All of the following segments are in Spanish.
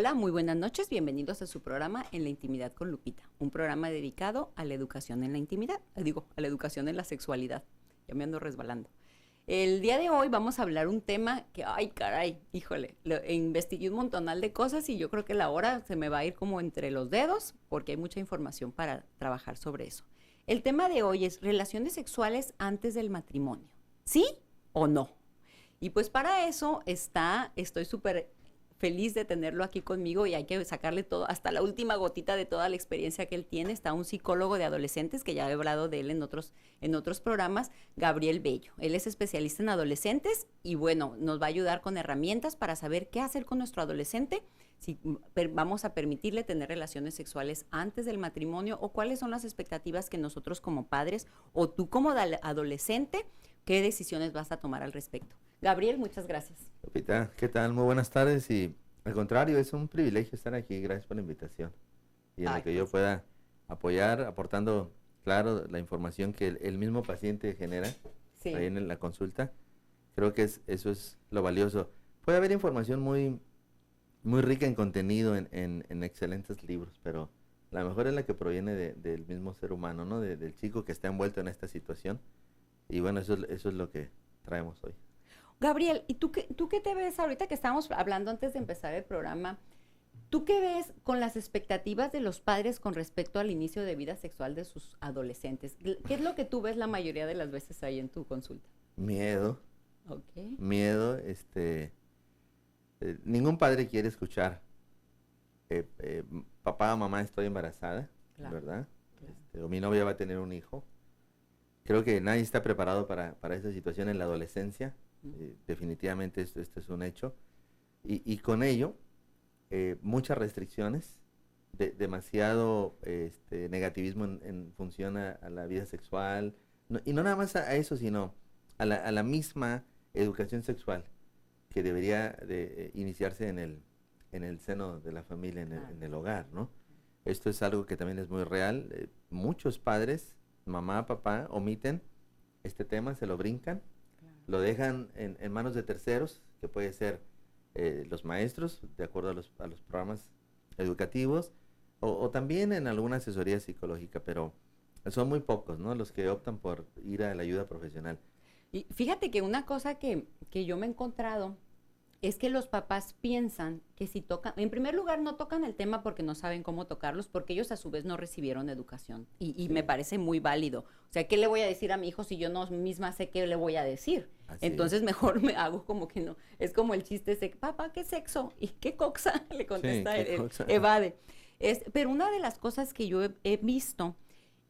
Hola, muy buenas noches, bienvenidos a su programa En la Intimidad con Lupita, un programa dedicado a la educación en la intimidad, a la educación en la sexualidad. Ya me ando resbalando. El día de hoy vamos a hablar un tema que, ay caray, híjole, investigué un montonal de cosas y yo creo que la hora se me va a ir como entre los dedos porque hay mucha información para trabajar sobre eso. El tema de hoy es relaciones sexuales antes del matrimonio, ¿sí o no? Y pues para eso estoy súper feliz de tenerlo aquí conmigo y hay que sacarle todo, hasta la última gotita de toda la experiencia que él tiene. Está un psicólogo de adolescentes, que ya he hablado de él en otros programas, Gabriel Bello. Él es especialista en adolescentes y bueno, nos va a ayudar con herramientas para saber qué hacer con nuestro adolescente, si vamos a permitirle tener relaciones sexuales antes del matrimonio o cuáles son las expectativas que nosotros como padres o tú como adolescente, qué decisiones vas a tomar al respecto. Gabriel, muchas gracias. Lupita, ¿qué tal? Muy buenas tardes y al contrario, es un privilegio estar aquí, gracias por la invitación y en lo que yo pueda apoyar, aportando, claro, la información que el mismo paciente genera ahí en la consulta. Creo que eso es lo valioso. Puede haber información muy, muy rica en contenido en excelentes libros, pero la mejor es la que proviene del mismo ser humano, ¿no? Del chico que está envuelto en esta situación. Y bueno, eso es lo que traemos hoy. Gabriel, ¿y tú qué te ves ahorita que estábamos hablando antes de empezar el programa? ¿Tú qué ves con las expectativas de los padres con respecto al inicio de vida sexual de sus adolescentes? ¿Qué es lo que tú ves la mayoría de las veces ahí en tu consulta? Miedo. Okay. Miedo, ningún padre quiere escuchar, papá, mamá, estoy embarazada, claro, ¿verdad? Claro. O mi novia va a tener un hijo. Creo que nadie está preparado para esa situación en la adolescencia. Definitivamente esto es un hecho. Y con ello, muchas restricciones, demasiado negativismo en función a la vida sexual. Y no nada más a eso, sino a la misma educación sexual que debería de iniciarse en el seno de la familia, en el hogar, ¿no? Esto es algo que también es muy real. Muchos padres, mamá, papá, omiten este tema, se lo brincan, lo dejan en manos de terceros, que puede ser los maestros, de acuerdo a los programas educativos, o también en alguna asesoría psicológica, pero son muy pocos, ¿no?, los que optan por ir a la ayuda profesional. Y fíjate que una cosa que yo me he encontrado es que los papás piensan que si tocan, en primer lugar no tocan el tema porque no saben cómo tocarlos, porque ellos a su vez no recibieron educación y sí, me parece muy válido. O sea, ¿qué le voy a decir a mi hijo si yo no misma sé qué le voy a decir? Así entonces es. Mejor me hago como que no. Es como el chiste ese, papá, ¿qué sexo? ¿Y qué coxa? Le contesta sí, él, evade. Pero una de las cosas que yo he visto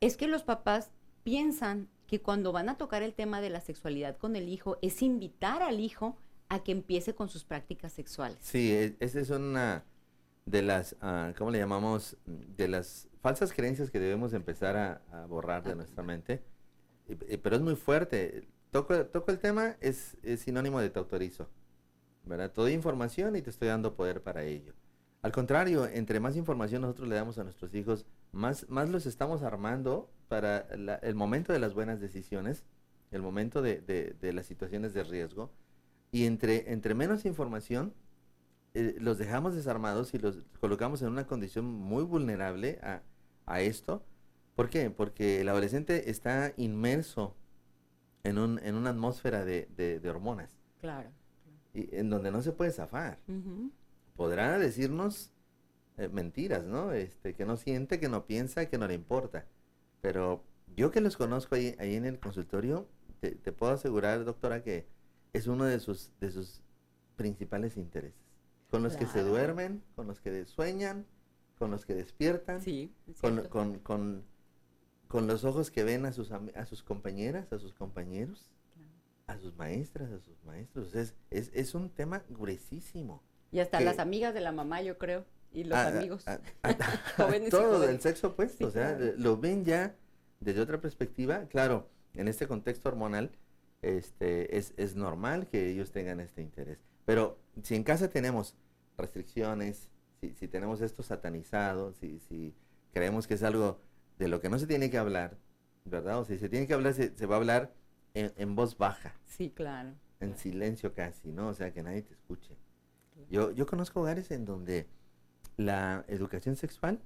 es que los papás piensan que cuando van a tocar el tema de la sexualidad con el hijo es invitar al hijo a que empiece con sus prácticas sexuales. Sí, esa es una de las, ¿cómo le llamamos? De las falsas creencias que debemos empezar a borrar de nuestra mente. Pero es muy fuerte. Toco el tema, es sinónimo de te autorizo, ¿verdad? Te doy información y te estoy dando poder para ello. Al contrario, entre más información nosotros le damos a nuestros hijos, más los estamos armando para el momento de las buenas decisiones, el momento de las situaciones de riesgo. Y entre menos información, los dejamos desarmados y los colocamos en una condición muy vulnerable a esto. ¿Por qué? Porque el adolescente está inmerso en una atmósfera de hormonas. Claro. Y en donde no se puede zafar. Podrá decirnos mentiras, ¿no? Que no siente, que no piensa, que no le importa. Pero yo que los conozco ahí en el consultorio, te puedo asegurar, doctora, que es uno de sus principales intereses. Con los que se duermen, con los que sueñan, con los que despiertan, sí, con los ojos que ven a sus compañeras, a sus compañeros, a sus maestras, a sus maestros. Es un tema gruesísimo. Y hasta las amigas de la mamá, yo creo, y los amigos. Jóvenes todo del sexo opuesto, sí, o sea, claro, lo ven ya desde otra perspectiva. Claro, en este contexto hormonal, es normal que ellos tengan este interés. Pero si en casa tenemos restricciones, si tenemos esto satanizado, si creemos que es algo de lo que no se tiene que hablar, ¿verdad? O si se tiene que hablar, se va a hablar en voz baja. Sí, claro. En silencio casi, ¿no? O sea, que nadie te escuche. Claro. Yo conozco hogares en donde la educación sexual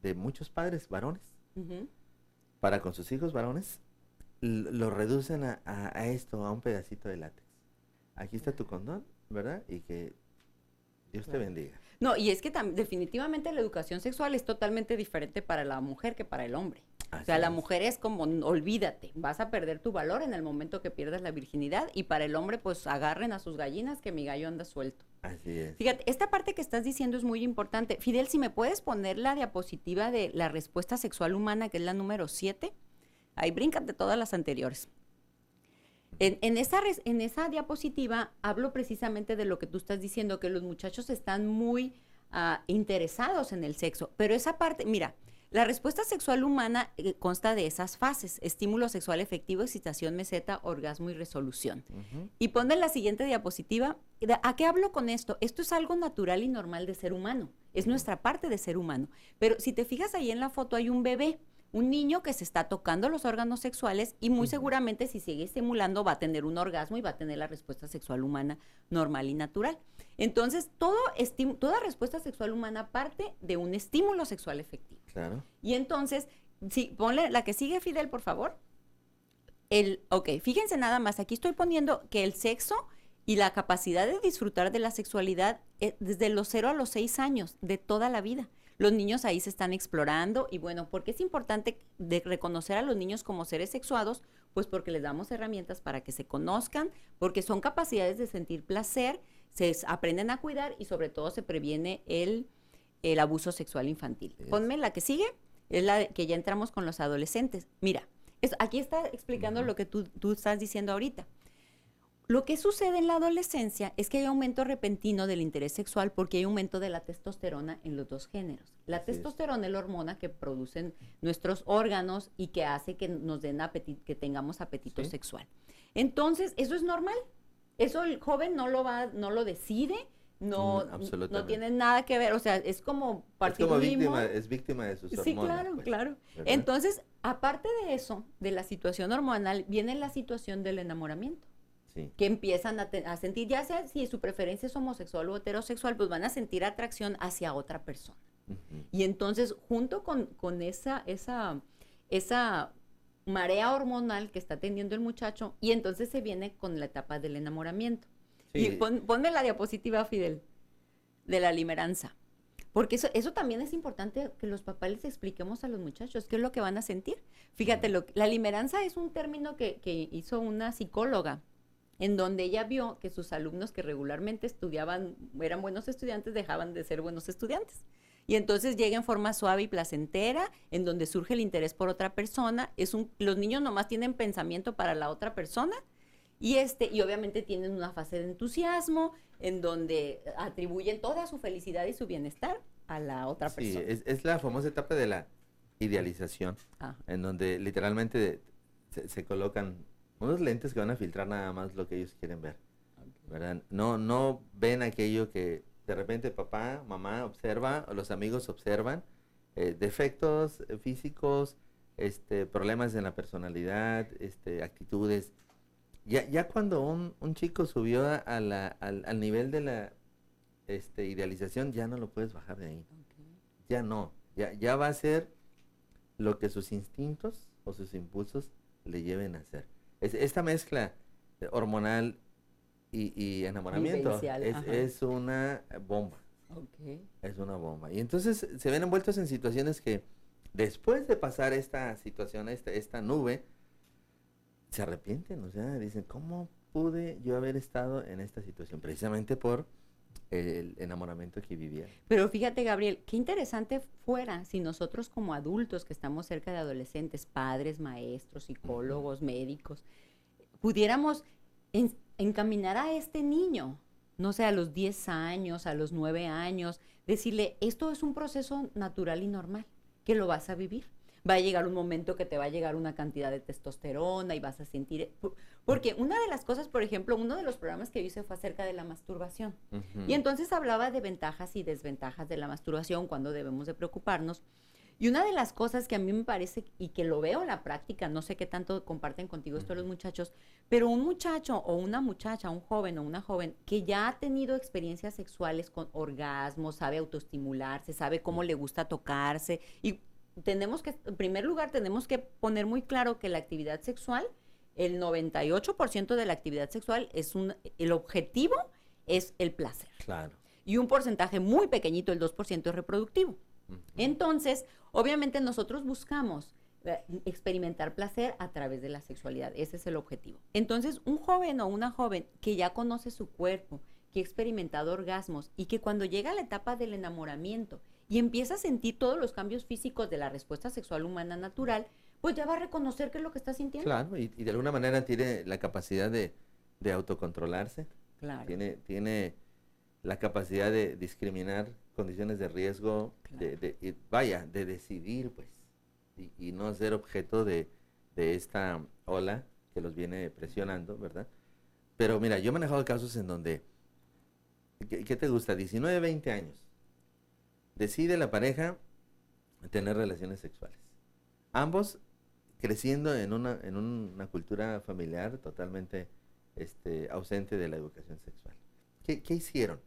de muchos padres varones, para con sus hijos varones, lo reducen a esto, a un pedacito de látex. Aquí está tu condón, ¿verdad? Y que Dios te bendiga. No, y es que definitivamente la educación sexual es totalmente diferente para la mujer que para el hombre. Así o sea, la es. mujer es como, olvídate, vas a perder tu valor en el momento que pierdas la virginidad, y para el hombre, pues agarren a sus gallinas que mi gallo anda suelto. Así es. Fíjate, esta parte que estás diciendo es muy importante. Fidel, si me puedes poner la diapositiva de la respuesta sexual humana, que es la número 7, ahí bríncate todas las anteriores. En esa diapositiva hablo precisamente de lo que tú estás diciendo, que los muchachos están muy interesados en el sexo, pero esa parte, mira, la respuesta sexual humana consta de esas fases: estímulo sexual efectivo, excitación, meseta, orgasmo y resolución. Y ponme la siguiente diapositiva. ¿A qué hablo con esto? Esto es algo natural y normal de ser humano, es nuestra parte de ser humano, pero si te fijas ahí en la foto hay un bebé, un niño que se está tocando los órganos sexuales, y muy seguramente si sigue estimulando va a tener un orgasmo y va a tener la respuesta sexual humana normal y natural. Entonces, toda respuesta sexual humana parte de un estímulo sexual efectivo. Claro. Y entonces, ponle la que sigue, Fidel, por favor. Ok, fíjense nada más, aquí estoy poniendo que el sexo y la capacidad de disfrutar de la sexualidad desde los 0 a los 6 años, de toda la vida. Los niños ahí se están explorando, y bueno, ¿por qué es importante reconocer a los niños como seres sexuados? Pues porque les damos herramientas para que se conozcan, porque son capacidades de sentir placer, se aprenden a cuidar y sobre todo se previene el abuso sexual infantil. Yes. Ponme la que sigue, es la que ya entramos con los adolescentes. Mira, aquí está explicando lo que tú estás diciendo ahorita. Lo que sucede en la adolescencia es que hay aumento repentino del interés sexual porque hay aumento de la testosterona en los dos géneros. La testosterona es la hormona que producen nuestros órganos y que hace que nos den que tengamos apetito sexual. Entonces, eso es normal. Eso el joven no lo decide, no tiene nada que ver. O sea, es como es víctima de sus hormonas. Sí, claro, pues, claro. ¿verdad? Entonces, aparte de eso, de la situación hormonal, viene la situación del enamoramiento. Sí. Que empiezan a sentir, ya sea si su preferencia es homosexual o heterosexual, pues van a sentir atracción hacia otra persona. Y entonces, junto con esa marea hormonal que está teniendo el muchacho, y entonces se viene con la etapa del enamoramiento. Sí. Y ponme la diapositiva, Fidel, de la limeranza. Porque eso también es importante que los papás les expliquemos a los muchachos qué es lo que van a sentir. Fíjate, la limeranza es un término que hizo una psicóloga, en donde ella vio que sus alumnos que regularmente estudiaban, eran buenos estudiantes, dejaban de ser buenos estudiantes. Y entonces llega en forma suave y placentera, en donde surge el interés por otra persona. Los niños nomás tienen pensamiento para la otra persona, y obviamente tienen una fase de entusiasmo, en donde atribuyen toda su felicidad y su bienestar a la otra persona. Sí, es la famosa etapa de la idealización, en donde literalmente se colocan unos lentes que van a filtrar nada más lo que ellos quieren ver, ¿verdad? No ven aquello que de repente papá, mamá observa, o los amigos observan, defectos físicos, problemas en la personalidad, actitudes. Ya cuando un chico subió al nivel de la idealización, ya no lo puedes bajar de ahí. Ya no, ya va a ser lo que sus instintos o sus impulsos le lleven a hacer. Esta mezcla hormonal y enamoramiento es una bomba. Es una bomba. Y entonces se ven envueltos en situaciones que después de pasar esta situación, esta nube, se arrepienten. O sea, dicen, ¿cómo pude yo haber estado en esta situación? Precisamente por el enamoramiento que vivía. Pero fíjate, Gabriel, qué interesante fuera si nosotros como adultos que estamos cerca de adolescentes, padres, maestros, psicólogos, médicos, pudiéramos encaminar a este niño, no sé, a los 10 años, a los 9 años, decirle, esto es un proceso natural y normal, que lo vas a vivir. Va a llegar un momento que te va a llegar una cantidad de testosterona y vas a sentir... Porque una de las cosas, por ejemplo, uno de los programas que yo hice fue acerca de la masturbación. Y entonces hablaba de ventajas y desventajas de la masturbación, cuando debemos de preocuparnos. Y una de las cosas que a mí me parece y que lo veo en la práctica, no sé qué tanto comparten contigo esto los muchachos, pero un muchacho o una muchacha, un joven o una joven que ya ha tenido experiencias sexuales con orgasmos, sabe autoestimularse, sabe cómo le gusta tocarse y tenemos que, en primer lugar, tenemos que poner muy claro que la actividad sexual, el 98% de la actividad sexual el objetivo es el placer. Claro. Y un porcentaje muy pequeñito, el 2%, es reproductivo. Entonces, obviamente nosotros buscamos experimentar placer a través de la sexualidad. Ese es el objetivo. Entonces, un joven o una joven que ya conoce su cuerpo, que ha experimentado orgasmos y que cuando llega a la etapa del enamoramiento y empieza a sentir todos los cambios físicos de la respuesta sexual humana natural, pues ya va a reconocer qué es lo que está sintiendo. Claro, y de alguna manera tiene la capacidad de autocontrolarse. Claro. Tiene la capacidad de discriminar condiciones de riesgo, claro. de decidir, pues, y no ser objeto de esta ola que los viene presionando, ¿verdad? Pero mira, yo he manejado casos en donde, ¿qué te gusta? 19, 20 años. Decide la pareja tener relaciones sexuales. Ambos creciendo en una cultura familiar totalmente ausente de la educación sexual. ¿Qué hicieron?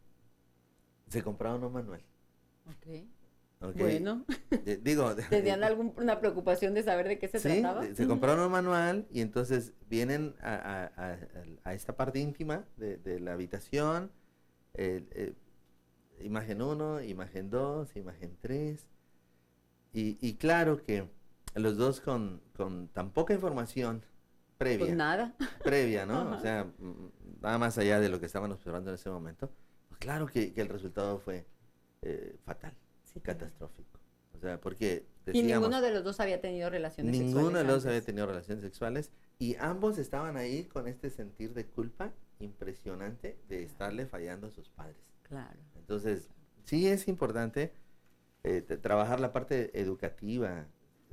Se compraron un manual. Okay. Bueno. ¿Tenían alguna preocupación de saber de qué se trataba? Se compraron un manual y entonces vienen a esta parte íntima de la habitación, imagen 1, imagen 2, imagen 3, y claro que los dos con tan poca información previa. Pues nada. Previa, ¿no? O sea, nada más allá de lo que estaban observando en ese momento. Pues claro que el resultado fue fatal, sí, catastrófico. O sea, porque decíamos, y ninguno de los dos había tenido relaciones sexuales. Ninguno de los dos había tenido relaciones sexuales y ambos estaban ahí con este sentir de culpa impresionante de estarle fallando a sus padres. Claro. Entonces, sí es importante trabajar la parte educativa,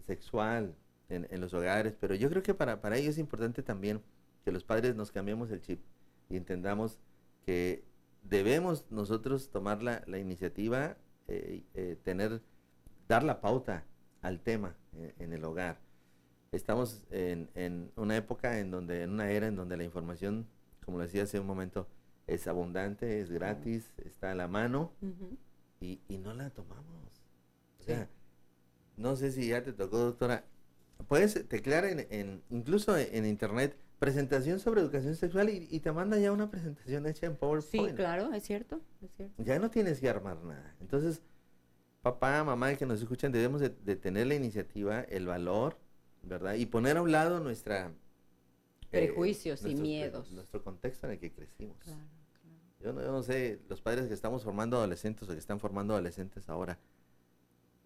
sexual en los hogares, pero yo creo que para ello es importante también que los padres nos cambiemos el chip y entendamos que debemos nosotros tomar la iniciativa, dar la pauta al tema en el hogar. Estamos en una época en una era en donde la información, como lo decía hace un momento, es abundante, es gratis, está a la mano, y no la tomamos. O sea, no sé si ya te tocó, doctora, puedes teclear incluso en internet presentación sobre educación sexual y te manda ya una presentación hecha en PowerPoint. Sí, claro, es cierto, es cierto. Ya no tienes que armar nada. Entonces, papá, mamá que nos escuchan, debemos de tener la iniciativa, el valor, ¿verdad? Y poner a un lado prejuicios y miedos. Nuestro contexto en el que crecimos. Claro. Yo no sé, los padres que estamos formando adolescentes o que están formando adolescentes ahora,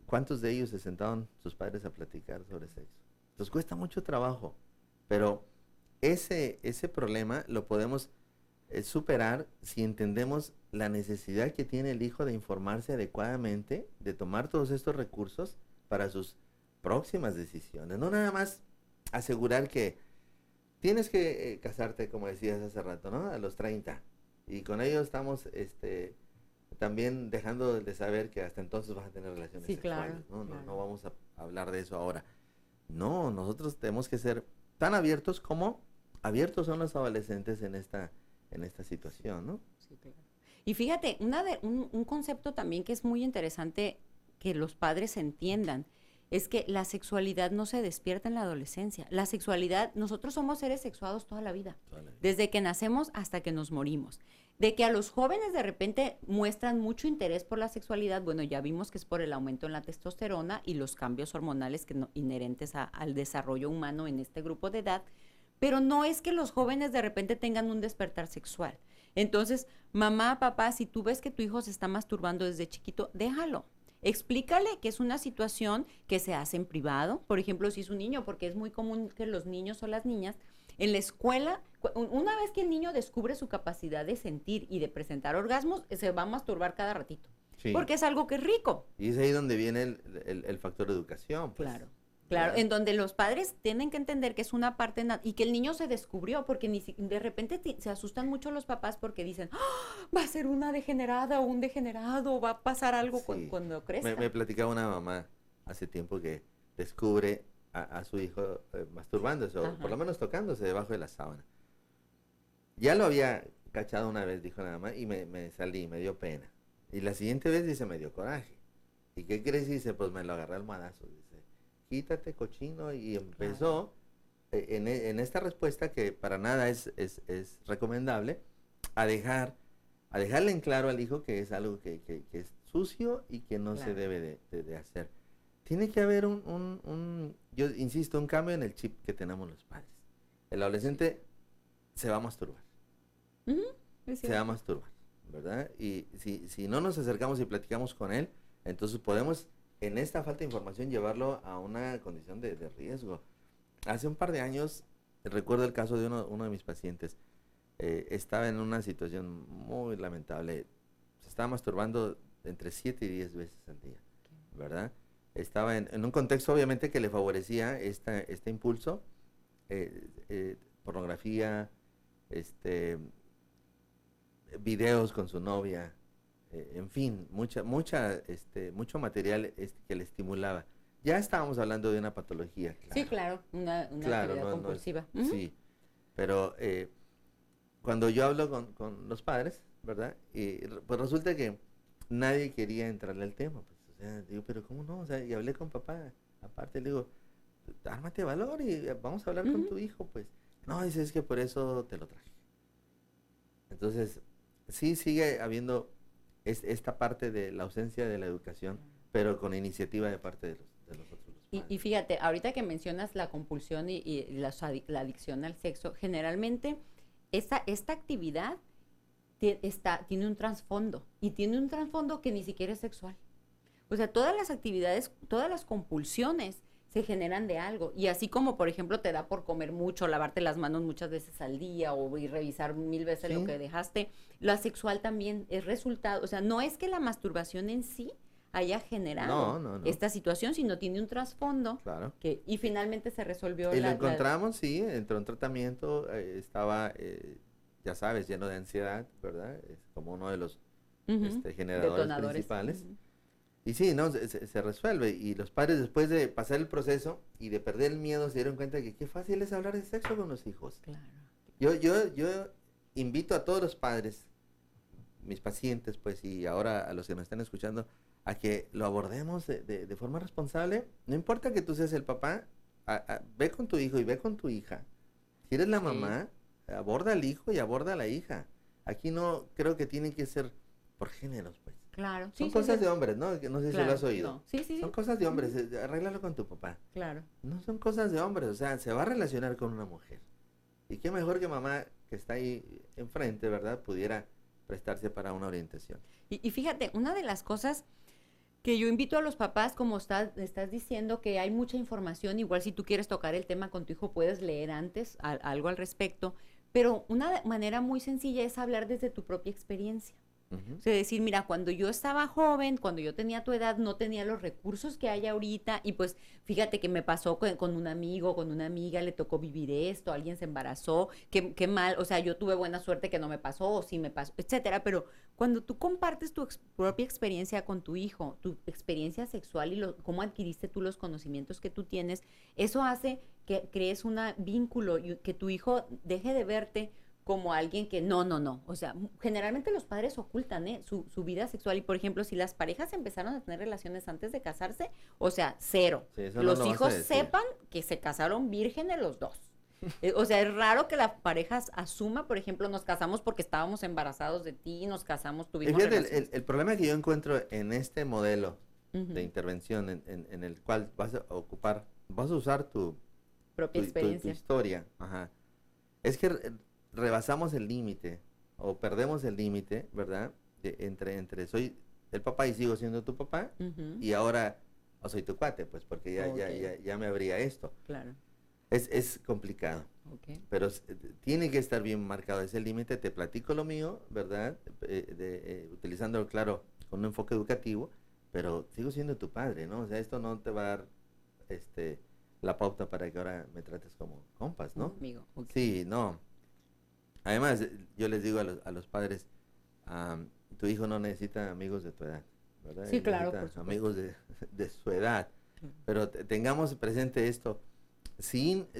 ¿cuántos de ellos se sentaron sus padres a platicar sobre sexo? Nos cuesta mucho trabajo, pero ese problema lo podemos superar si entendemos la necesidad que tiene el hijo de informarse adecuadamente, de tomar todos estos recursos para sus próximas decisiones. No nada más asegurar que tienes que casarte, como decías hace rato, ¿no? A los 30. Y con ello estamos también dejando de saber que hasta entonces vas a tener relaciones sexuales. Claro, ¿no? No vamos a hablar de eso ahora. No, nosotros tenemos que ser tan abiertos como abiertos son los adolescentes en esta situación, ¿no? Sí, claro. Y fíjate, un concepto también que es muy interesante que los padres entiendan, es que la sexualidad no se despierta en la adolescencia. La sexualidad, nosotros somos seres sexuados toda la vida, desde que nacemos hasta que nos morimos. De que a los jóvenes de repente muestran mucho interés por la sexualidad, bueno, ya vimos que es por el aumento en la testosterona y los cambios hormonales inherentes al desarrollo humano en este grupo de edad, pero no es que los jóvenes de repente tengan un despertar sexual. Entonces, mamá, papá, si tú ves que tu hijo se está masturbando desde chiquito, déjalo. Explícale que es una situación que se hace en privado, por ejemplo, si es un niño, porque es muy común que los niños o las niñas en la escuela, una vez que el niño descubre su capacidad de sentir y de presentar orgasmos, se va a masturbar cada ratito, porque es algo que es rico. Y es ahí donde viene el factor de educación. Pues. Claro, en donde los padres tienen que entender que es una parte y que el niño se descubrió, porque de repente se asustan mucho los papás porque dicen, ¡oh, va a ser una degenerada o un degenerado, va a pasar algo cuando crezca! Me platicaba una mamá hace tiempo que descubre a su hijo masturbándose, o por lo menos tocándose debajo de la sábana. Ya lo había cachado una vez, dijo nada más, y me salí, me dio pena. Y la siguiente vez dice, me dio coraje. ¿Y qué crees? Dice, pues me lo agarré al madazo. Dice, quítate, cochino. Y empezó en esta respuesta, que para nada es recomendable, a dejarle en claro al hijo que es algo que es sucio y que no se debe de hacer. Tiene que haber yo insisto, un cambio en el chip que tenemos los padres. El adolescente se va a masturbar. Se va a masturbar, ¿verdad? Y si no nos acercamos y platicamos con él, entonces podemos, en esta falta de información, llevarlo a una condición de riesgo. Hace un par de años, recuerdo el caso de uno de mis pacientes. Estaba en una situación muy lamentable. Se estaba masturbando entre 7 y 10 veces al día, ¿verdad? Estaba en un contexto, obviamente, que le favorecía este impulso. Pornografía, videos con su novia, en fin, mucho material que le estimulaba. Ya estábamos hablando de una patología. Claro. Sí, claro, una actividad compulsiva. Sí, pero cuando yo hablo con los padres, ¿verdad? Pues resulta que nadie quería entrarle al tema. Pues, o sea, digo, pero ¿cómo no? O sea, y hablé con papá, aparte le digo, ármate valor y vamos a hablar con tu hijo, pues. No, dice, es que por eso te lo traje. Entonces, sí sigue habiendo esta parte de la ausencia de la educación, pero con iniciativa de parte de los otros. Y fíjate, ahorita que mencionas la compulsión y la adicción al sexo, generalmente esta actividad tiene un trasfondo, y tiene un trasfondo que ni siquiera es sexual. O sea, todas las actividades, todas las compulsiones se generan de algo. Y así como, por ejemplo, te da por comer mucho, lavarte las manos muchas veces al día o y revisar 1000 veces lo que dejaste, lo sexual también es resultado. O sea, no es que la masturbación en sí haya generado esta situación, sino tiene un trasfondo y finalmente se resolvió. Y lo encontramos, sí, entró en tratamiento, estaba, ya sabes, lleno de ansiedad, ¿verdad? Es como uno de los generadores principales. Y sí, no, se resuelve. Y los padres, después de pasar el proceso y de perder el miedo, se dieron cuenta que qué fácil es hablar de sexo con los hijos. Claro. Yo invito a todos los padres, mis pacientes, pues, y ahora a los que nos están escuchando, a que lo abordemos de forma responsable. No importa que tú seas el papá, ve con tu hijo y ve con tu hija. Si eres la mamá, aborda al hijo y aborda a la hija. Aquí no creo que tienen que ser por géneros, pues. Claro. Son cosas de hombres, ¿no? Que no sé si lo has oído. No. Sí. Son cosas de hombres, arréglalo con tu papá. Claro. No son cosas de hombres, o sea, se va a relacionar con una mujer. Y qué mejor que mamá, que está ahí enfrente, ¿verdad? Pudiera prestarse para una orientación. Y fíjate, una de las cosas que yo invito a los papás, como estás diciendo, que hay mucha información, igual si tú quieres tocar el tema con tu hijo, puedes leer antes algo al respecto, pero una manera muy sencilla es hablar desde tu propia experiencia. O sea, decir, mira, cuando yo estaba joven, cuando yo tenía tu edad, no tenía los recursos que hay ahorita, y pues fíjate que me pasó con un amigo, con una amiga, le tocó vivir esto, alguien se embarazó, qué mal, o sea, yo tuve buena suerte que no me pasó, o sí me pasó, etcétera, pero cuando tú compartes tu propia experiencia con tu hijo, tu experiencia sexual y cómo adquiriste tú los conocimientos que tú tienes, eso hace que crees un vínculo y que tu hijo deje de verte como alguien que no. O sea, generalmente los padres ocultan su vida sexual. Y, por ejemplo, si las parejas empezaron a tener relaciones antes de casarse, o sea, cero. Sí, los hijos sepan que se casaron vírgenes los dos. O sea, es raro que la pareja asuma, por ejemplo, nos casamos porque estábamos embarazados de ti, nos casamos, tuvimos relaciones. El problema que yo encuentro en este modelo de intervención en el cual vas a usar tu propia experiencia, tu historia, es que rebasamos el límite o perdemos el límite, ¿verdad? Entre soy el papá y sigo siendo tu papá y ahora soy tu cuate, pues porque ya me habría esto. Claro. Es complicado, pero tiene que estar bien marcado ese límite. Te platico lo mío, ¿verdad? Utilizándolo, claro, con un enfoque educativo, pero sigo siendo tu padre, ¿no? O sea, esto no te va a dar la pauta para que ahora me trates como compas, ¿no? Amigo. Sí, no. Además, yo les digo a los padres, tu hijo no necesita amigos de tu edad, ¿verdad? Sí, claro. Necesita amigos de su edad. pero tengamos presente esto.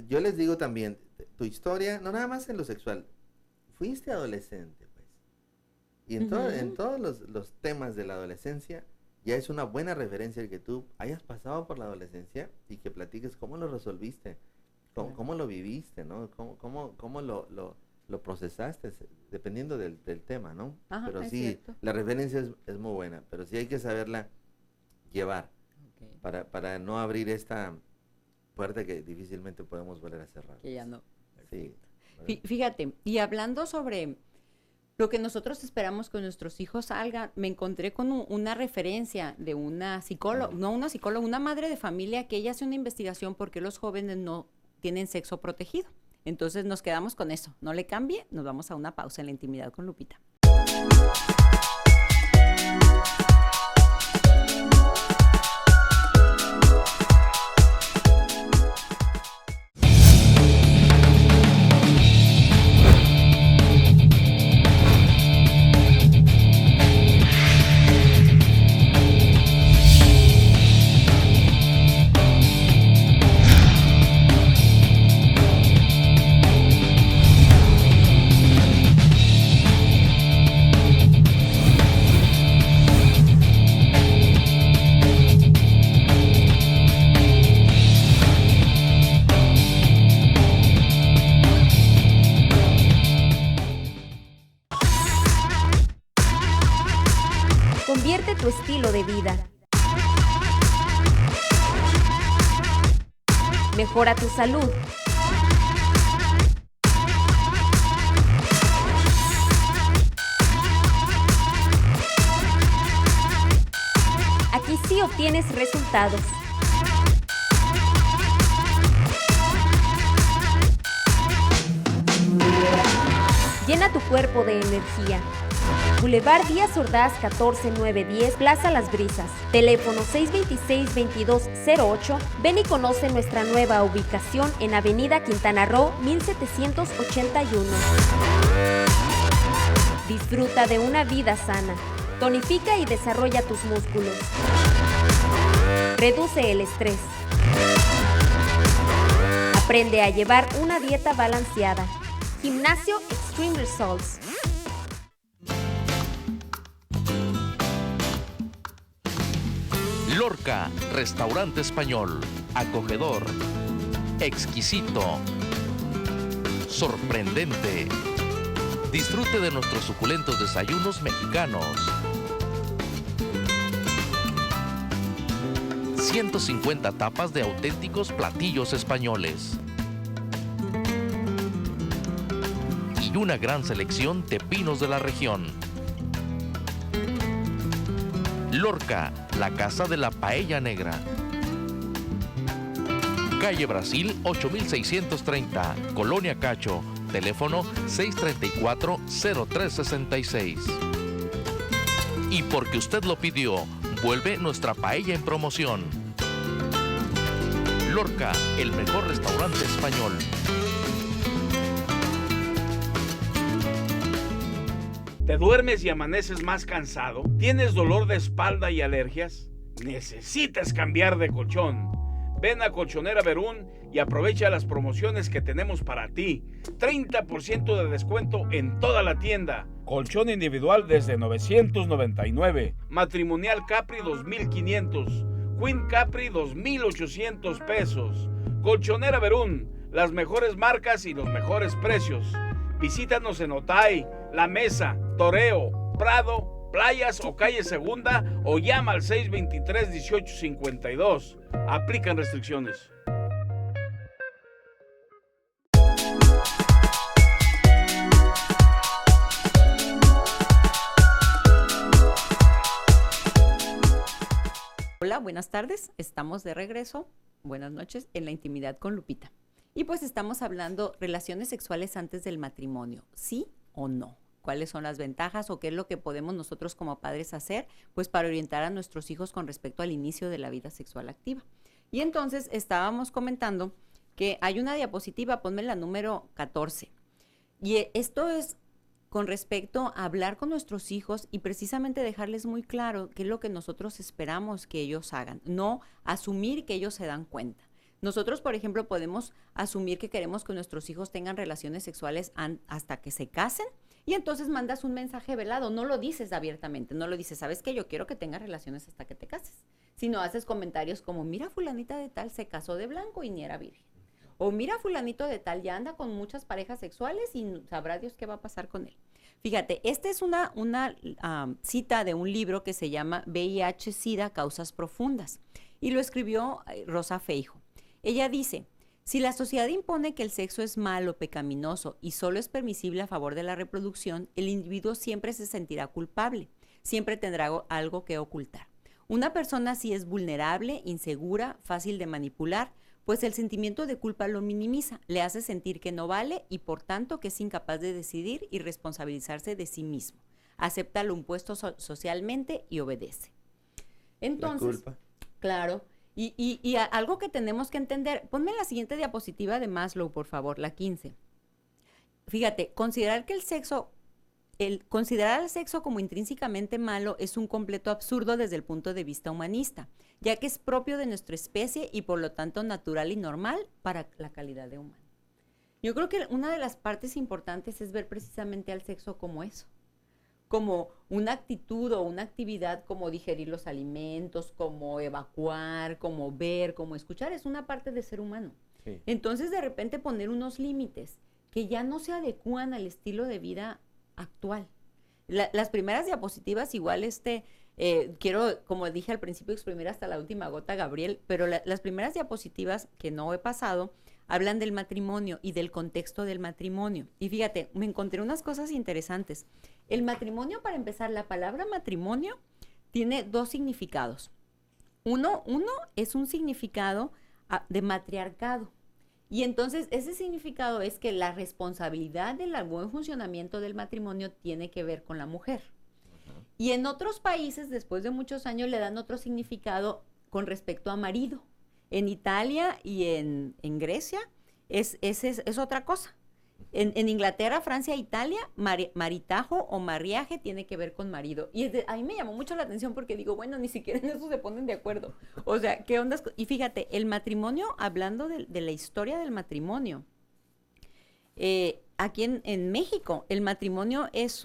Yo les digo también, tu historia, no nada más en lo sexual, fuiste adolescente, pues. Y en todos los temas de la adolescencia, ya es una buena referencia el que tú hayas pasado por la adolescencia y que platiques cómo lo resolviste, cómo lo viviste, ¿no? Cómo lo procesaste, dependiendo del tema, ¿no? Ajá, pero sí, cierto. la referencia es muy buena, pero sí hay que saberla llevar para no abrir esta puerta que difícilmente podemos volver a cerrar. Que ya no. Sí. Fíjate, y hablando sobre lo que nosotros esperamos que nuestros hijos salgan, me encontré con una referencia de una psicóloga, no una psicóloga, una madre de familia que ella hace una investigación porque los jóvenes no tienen sexo protegido. Entonces nos quedamos con eso. No le cambie, nos vamos a una pausa en la intimidad con Lupita. Convierte tu estilo de vida. Mejora tu salud. Aquí sí obtienes resultados. Llena tu cuerpo de energía. Boulevard Díaz Ordaz 14910, Plaza Las Brisas. Teléfono 626-2208. Ven y conoce nuestra nueva ubicación en Avenida Quintana Roo 1781. Disfruta de una vida sana. Tonifica y desarrolla tus músculos. Reduce el estrés. Aprende a llevar una dieta balanceada. Gimnasio Extreme Results. Lorca, restaurante español, acogedor, exquisito, sorprendente. Disfrute de nuestros suculentos desayunos mexicanos. 150 tapas de auténticos platillos españoles. Y una gran selección de vinos de la región. Lorca, la casa de la paella negra. Calle Brasil 8630, Colonia Cacho, teléfono 634-0366. Y porque usted lo pidió, vuelve nuestra paella en promoción. Lorca, el mejor restaurante español. ¿Te duermes y amaneces más cansado? ¿Tienes dolor de espalda y alergias? ¿Necesitas cambiar de colchón? Ven a Colchonera Verún y aprovecha las promociones que tenemos para ti. 30% de descuento en toda la tienda. Colchón individual desde $999. Matrimonial Capri $2,500. Queen Capri $2,800. Colchonera Verún, las mejores marcas y los mejores precios. Visítanos en Otay, La Mesa, Toreo, Prado, Playas o Calle Segunda o llama al 623-1852. Aplican restricciones. Hola, buenas tardes. Estamos de regreso. Buenas noches en la intimidad con Lupita. Y pues estamos hablando relaciones sexuales antes del matrimonio, ¿sí o no? ¿Cuáles son las ventajas o qué es lo que podemos nosotros como padres hacer? Pues para orientar a nuestros hijos con respecto al inicio de la vida sexual activa. Y entonces estábamos comentando que hay una diapositiva, ponme la número 14. Y esto es con respecto a hablar con nuestros hijos y precisamente dejarles muy claro qué es lo que nosotros esperamos que ellos hagan, no asumir que ellos se dan cuenta. Nosotros, por ejemplo, podemos asumir que queremos que nuestros hijos tengan relaciones sexuales hasta que se casen y entonces mandas un mensaje velado, no lo dices abiertamente, no lo dices, ¿sabes qué? Yo quiero que tengas relaciones hasta que te cases, sino haces comentarios como, mira, fulanita de tal se casó de blanco y ni era virgen. O mira, fulanito de tal ya anda con muchas parejas sexuales y sabrá Dios qué va a pasar con él. Fíjate, esta es una cita de un libro que se llama VIH-Sida, Causas Profundas, y lo escribió Rosa Feijó. Ella dice, si la sociedad impone que el sexo es malo, pecaminoso y solo es permisible a favor de la reproducción, el individuo siempre se sentirá culpable, siempre tendrá algo que ocultar. Una persona así es vulnerable, insegura, fácil de manipular, pues el sentimiento de culpa lo minimiza, le hace sentir que no vale y por tanto que es incapaz de decidir y responsabilizarse de sí mismo. Acepta lo impuesto socialmente y obedece. Entonces, la culpa. Claro, y algo que tenemos que entender, ponme la siguiente diapositiva de Maslow, por favor, la 15. Fíjate, considerar al sexo como intrínsecamente malo es un completo absurdo desde el punto de vista humanista, ya que es propio de nuestra especie y por lo tanto natural y normal para la calidad de humano. Yo creo que una de las partes importantes es ver precisamente al sexo como eso, como una actitud o una actividad como digerir los alimentos, como evacuar, como ver, como escuchar, es una parte de ser humano. Sí. Entonces de repente poner unos límites que ya no se adecúan al estilo de vida actual. Las primeras diapositivas igual quiero, como dije al principio, exprimir hasta la última gota, Gabriel, pero las primeras diapositivas que no he pasado hablan del matrimonio y del contexto del matrimonio. Y fíjate, me encontré unas cosas interesantes. El matrimonio, para empezar, la palabra matrimonio tiene dos significados. Uno es un significado de matriarcado. Y entonces ese significado es que la responsabilidad del buen funcionamiento del matrimonio tiene que ver con la mujer. Y en otros países, después de muchos años, le dan otro significado con respecto a marido. En Italia y en Grecia es otra cosa. En Inglaterra, Francia, Italia, maritajo o mariaje tiene que ver con marido. Y a mí me llamó mucho la atención porque digo, bueno, ni siquiera en eso se ponen de acuerdo. O sea, ¿qué onda? Y fíjate, el matrimonio, hablando de la historia del matrimonio, aquí en México, el matrimonio es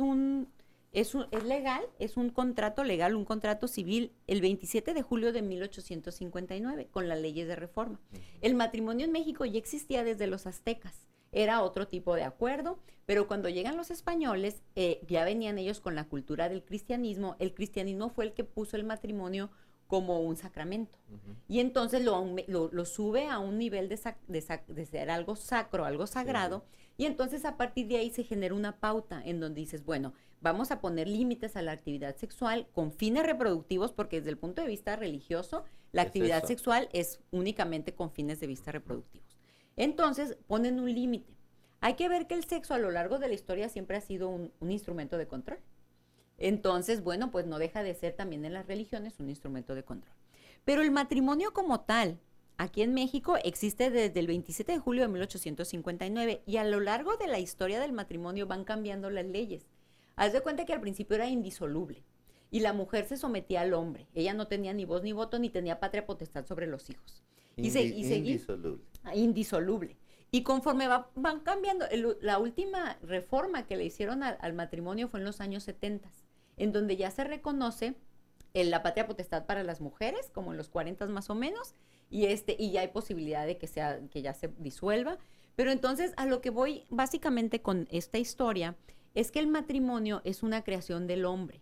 legal, es un contrato legal, un contrato civil, el 27 de julio de 1859, con las leyes de reforma. El matrimonio en México ya existía desde los aztecas. Era otro tipo de acuerdo, pero cuando llegan los españoles, ya venían ellos con la cultura del cristianismo. El cristianismo fue el que puso el matrimonio como un sacramento. Y entonces lo sube a un nivel de ser algo sacro, algo sagrado. Sí. Y entonces a partir de ahí se genera una pauta en donde dices, bueno, vamos a poner límites a la actividad sexual con fines reproductivos, porque desde el punto de vista religioso, la actividad sexual es únicamente con fines de vista reproductivos. Entonces ponen un límite. Hay que ver que el sexo a lo largo de la historia siempre ha sido un instrumento de control. Entonces, bueno, pues no deja de ser también en las religiones un instrumento de control. Pero el matrimonio como tal, aquí en México, existe desde el 27 de julio de 1859 y a lo largo de la historia del matrimonio van cambiando las leyes. Haz de cuenta que al principio era indisoluble y la mujer se sometía al hombre. Ella no tenía ni voz ni voto ni tenía patria potestad sobre los hijos. Indisoluble. Indisoluble. Y conforme van cambiando, la última reforma que le hicieron al matrimonio fue en los años 70, en donde ya se reconoce la patria potestad para las mujeres, como en los 40 más o menos, y ya hay posibilidad de que ya se disuelva. Pero entonces a lo que voy básicamente con esta historia es que el matrimonio es una creación del hombre.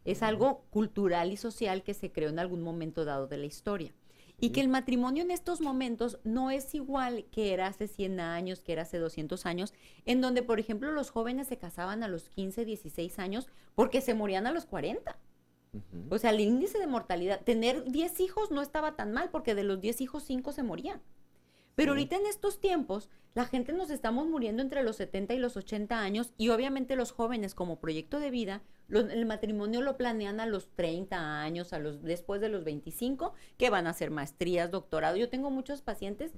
Es algo cultural y social que se creó en algún momento dado de la historia. Y que el matrimonio en estos momentos no es igual que era hace 100 años, que era hace 200 años, en donde, por ejemplo, los jóvenes se casaban a los 15, 16 años porque se morían a los 40. O sea, el índice de mortalidad, tener 10 hijos no estaba tan mal porque de los 10 hijos, 5 se morían. Pero ahorita en estos tiempos, la gente nos estamos muriendo entre los 70 y los 80 años y obviamente los jóvenes como proyecto de vida, el matrimonio lo planean a los 30 años, después de los 25, que van a hacer maestrías, doctorado. Yo tengo muchos pacientes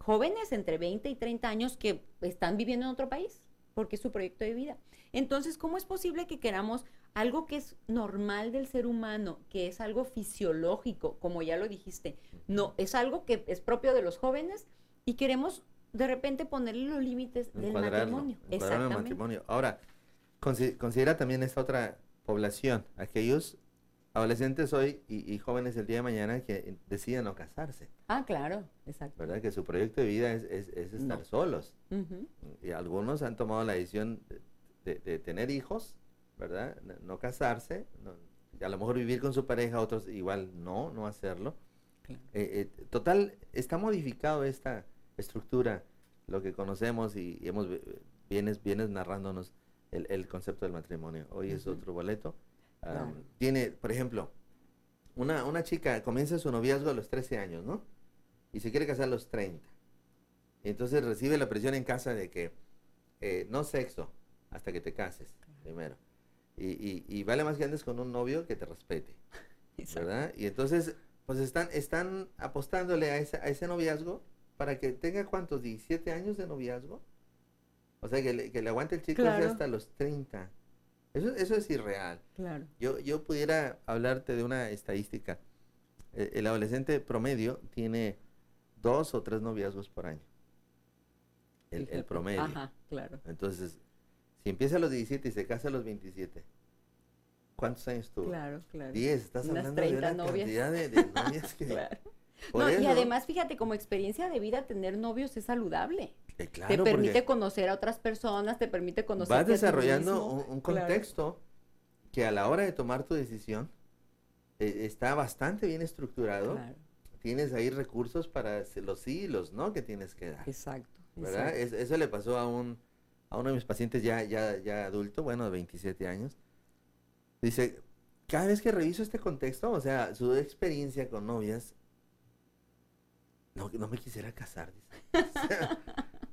jóvenes entre 20 y 30 años que están viviendo en otro país porque es su proyecto de vida. Entonces, ¿cómo es posible que queramos algo que es normal del ser humano, que es algo fisiológico, como ya lo dijiste? No, es algo que es propio de los jóvenes y queremos de repente ponerle los límites del matrimonio. Encuadrarlo en el matrimonio. Ahora, considera también esta otra población, aquellos adolescentes hoy y jóvenes el día de mañana que deciden no casarse. Ah, claro, exacto. ¿Verdad? Que su proyecto de vida es estar solos. Y algunos han tomado la decisión de tener hijos, ¿verdad? No casarse, a lo mejor vivir con su pareja, otros igual no hacerlo. Claro. Total, está modificado esta estructura, lo que conocemos y vienes narrándonos el concepto del matrimonio. Hoy es otro boleto. Claro. Tiene, por ejemplo, una chica comienza su noviazgo a los 13 años, ¿no? Y se quiere casar a los 30. Y entonces recibe la presión en casa de que no sexo hasta que te cases, primero. Y vale más que andes con un novio que te respete, ¿verdad? Y entonces, pues están apostándole a ese noviazgo para que tenga, ¿cuántos? 17 años de noviazgo. O sea, que le aguante el chico hasta los 30. Eso es irreal. Claro. Yo pudiera hablarte de una estadística. El adolescente promedio tiene 2 o 3 noviazgos por año. El promedio. Ajá, claro. Entonces, si empieza a los 17 y se casa a los 27, ¿cuántos años tuvo? Claro. 10, estás unas hablando de una novias. Cantidad de novias que... Claro. No, y además, fíjate, como experiencia de vida, tener novios es saludable. Claro, te permite conocer a otras personas, te permite conocer vas desarrollando un contexto que a la hora de tomar tu decisión está bastante bien estructurado. Claro. Tienes ahí recursos para los sí y los no que tienes que dar. Exacto. ¿Verdad? Eso le pasó a uno de mis pacientes ya adulto, bueno, de 27 años. Dice, cada vez que reviso este contexto, o sea, su experiencia con novias, no me quisiera casar, dice. O sea,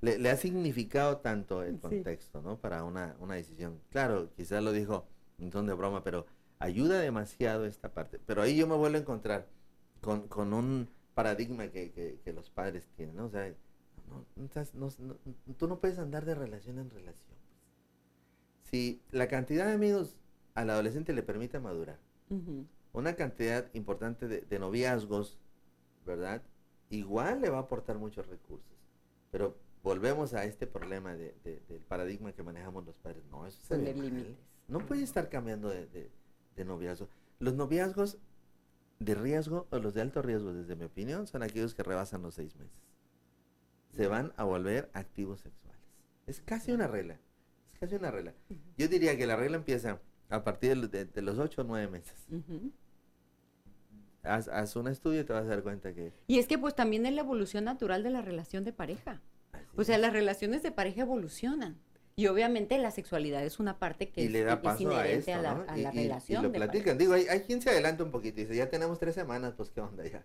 le ha significado tanto el contexto, ¿no? Para una decisión. Claro, quizás lo dijo en ton de broma, pero ayuda demasiado esta parte. Pero ahí yo me vuelvo a encontrar con un paradigma que los padres tienen, ¿no? O sea, tú no puedes andar de relación en relación. Si la cantidad de amigos al adolescente le permite madurar, una cantidad importante de noviazgos, ¿verdad? Igual le va a aportar muchos recursos. Pero volvemos a este problema del paradigma que manejamos los padres. No, eso se ve mal. No puede estar cambiando de noviazgo. Los noviazgos de riesgo o los de alto riesgo, desde mi opinión, son aquellos que rebasan los 6 meses. Se van a volver activos sexuales. Es casi una regla. Yo diría que la regla empieza a partir de los 8 o 9 meses. Haz un estudio y te vas a dar cuenta que... Y es que pues también es la evolución natural de la relación de pareja. O sea, las relaciones de pareja evolucionan. Y obviamente la sexualidad es una parte que es inherente a la relación. Y lo platican. Digo, hay quien se adelanta un poquito y dice, ya tenemos 3 semanas, pues qué onda ya.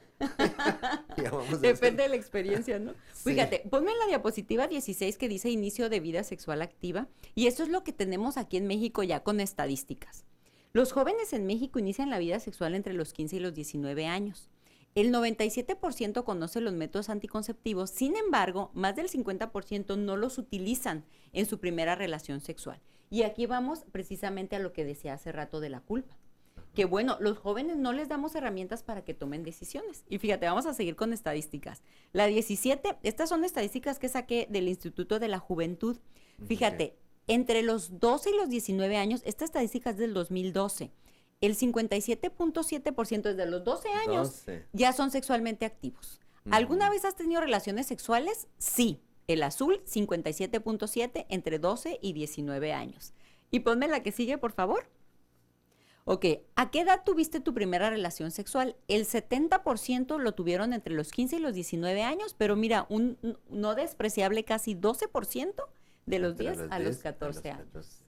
Ya vamos Depende de la experiencia, ¿no? Sí. Fíjate, ponme en la diapositiva 16 que dice inicio de vida sexual activa. Y eso es lo que tenemos aquí en México ya con estadísticas. Los jóvenes en México inician la vida sexual entre los 15 y los 19 años. El 97% conoce los métodos anticonceptivos, sin embargo, más del 50% no los utilizan en su primera relación sexual. Y aquí vamos precisamente a lo que decía hace rato de la culpa. Que bueno, los jóvenes no les damos herramientas para que tomen decisiones. Y fíjate, vamos a seguir con estadísticas. La 17, estas son estadísticas que saqué del Instituto de la Juventud. Fíjate, entre los 12 y los 19 años, esta estadística es del 2012. El 57.7% desde los 12 años ya son sexualmente activos. ¿Alguna vez has tenido relaciones sexuales? Sí. El azul, 57.7 entre 12 y 19 años. Y ponme la que sigue, por favor. Ok, ¿a qué edad tuviste tu primera relación sexual? El 70% lo tuvieron entre los 15 y los 19 años, pero mira, un no despreciable casi 12% de los 10 a los 14 años.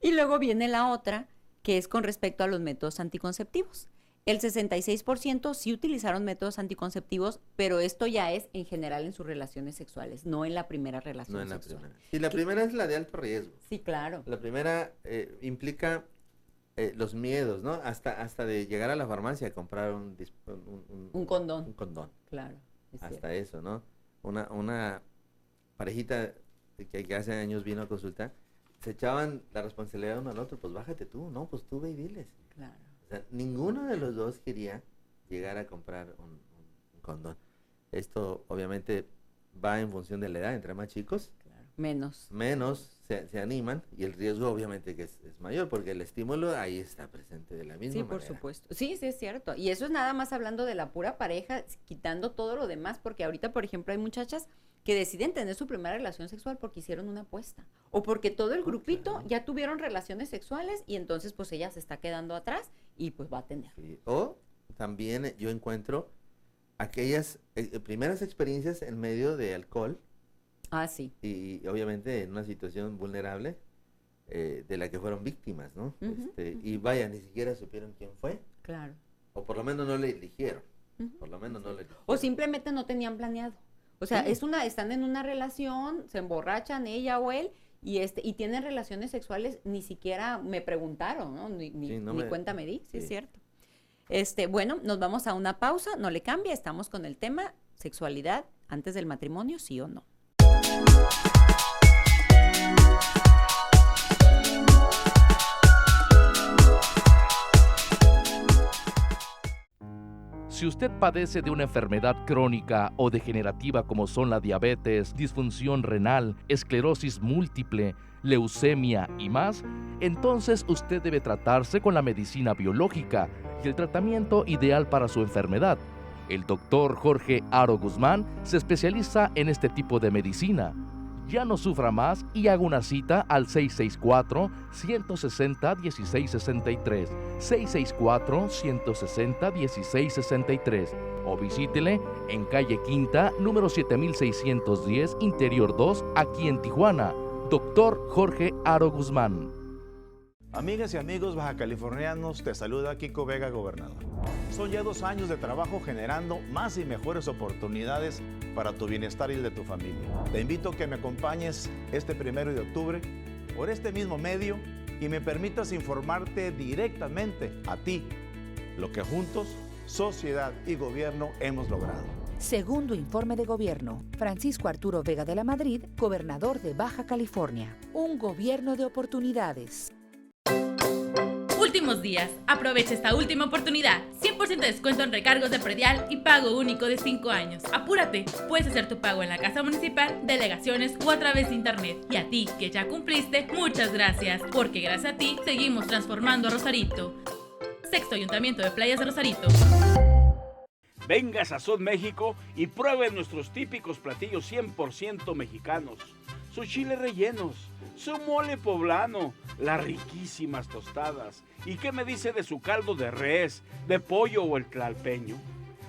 Y luego viene la otra, que es con respecto a los métodos anticonceptivos. El 66% sí utilizaron métodos anticonceptivos, pero esto ya es en general en sus relaciones sexuales, no en la primera relación sexual. No en la primera. Sí, la primera es la de alto riesgo. Sí, claro. La primera implica los miedos, ¿no? Hasta de llegar a la farmacia a comprar un condón. Un condón. Claro. Hasta eso, ¿no? Una parejita que hace años vino a consultar, se echaban la responsabilidad uno al otro, pues bájate tú, no, pues tú ve y diles. Claro. O sea, ninguno de los dos quería llegar a comprar un condón. Esto obviamente va en función de la edad, entre más chicos, Claro. Menos. se animan, y el riesgo obviamente que es mayor, porque el estímulo ahí está presente de la misma Sí, manera. por supuesto. Sí, sí, es cierto. Y eso es nada más hablando de la pura pareja, quitando todo lo demás, porque ahorita, por ejemplo, hay muchachas que deciden tener su primera relación sexual porque hicieron una apuesta, o porque todo el grupito claro. ya tuvieron relaciones sexuales y entonces pues ella se está quedando atrás y pues va a tener. Sí. O también yo encuentro aquellas primeras experiencias en medio de alcohol, Ah, sí. y obviamente en una situación vulnerable de la que fueron víctimas, ¿no? Ujú, Y vaya, ni siquiera supieron quién fue, Claro. o por lo menos no le eligieron, Ujú. por lo menos no le eligieron. O simplemente no tenían planeado. O sea, Sí. están en una relación, se emborrachan ella o él y tienen relaciones sexuales, ni siquiera me preguntaron, ¿no? Ni cuenta me di, sí es cierto. Bueno, nos vamos a una pausa, no le cambia, estamos con el tema sexualidad antes del matrimonio, sí o no. Si usted padece de una enfermedad crónica o degenerativa como son la diabetes, disfunción renal, esclerosis múltiple, leucemia y más, entonces usted debe tratarse con la medicina biológica y el tratamiento ideal para su enfermedad. El doctor Jorge Aro Guzmán se especializa en este tipo de medicina. Ya no sufra más y haga una cita al 664-160-1663, 664-160-1663 o visítele en calle Quinta, número 7610, Interior 2, aquí en Tijuana. Doctor Jorge Aro Guzmán. Amigas y amigos bajacalifornianos, te saluda Kiko Vega, gobernador. Son ya 2 años de trabajo generando más y mejores oportunidades para tu bienestar y el de tu familia. Te invito a que me acompañes este 1 de octubre por este mismo medio y me permitas informarte directamente a ti lo que juntos, sociedad y gobierno hemos logrado. Segundo informe de gobierno, Francisco Arturo Vega de la Madrid, gobernador de Baja California. Un gobierno de oportunidades. Últimos días. Aprovecha esta última oportunidad. 100% de descuento en recargos de predial y pago único de 5 años. Apúrate. Puedes hacer tu pago en la Casa Municipal, delegaciones o a través de internet. Y a ti, que ya cumpliste, muchas gracias. Porque gracias a ti, seguimos transformando a Rosarito. Sexto Ayuntamiento de Playas de Rosarito. Venga a Sazón México y pruebe nuestros típicos platillos 100% mexicanos. Sus chiles rellenos, su mole poblano, las riquísimas tostadas. ¿Y qué me dice de su caldo de res, de pollo o el tlalpeño?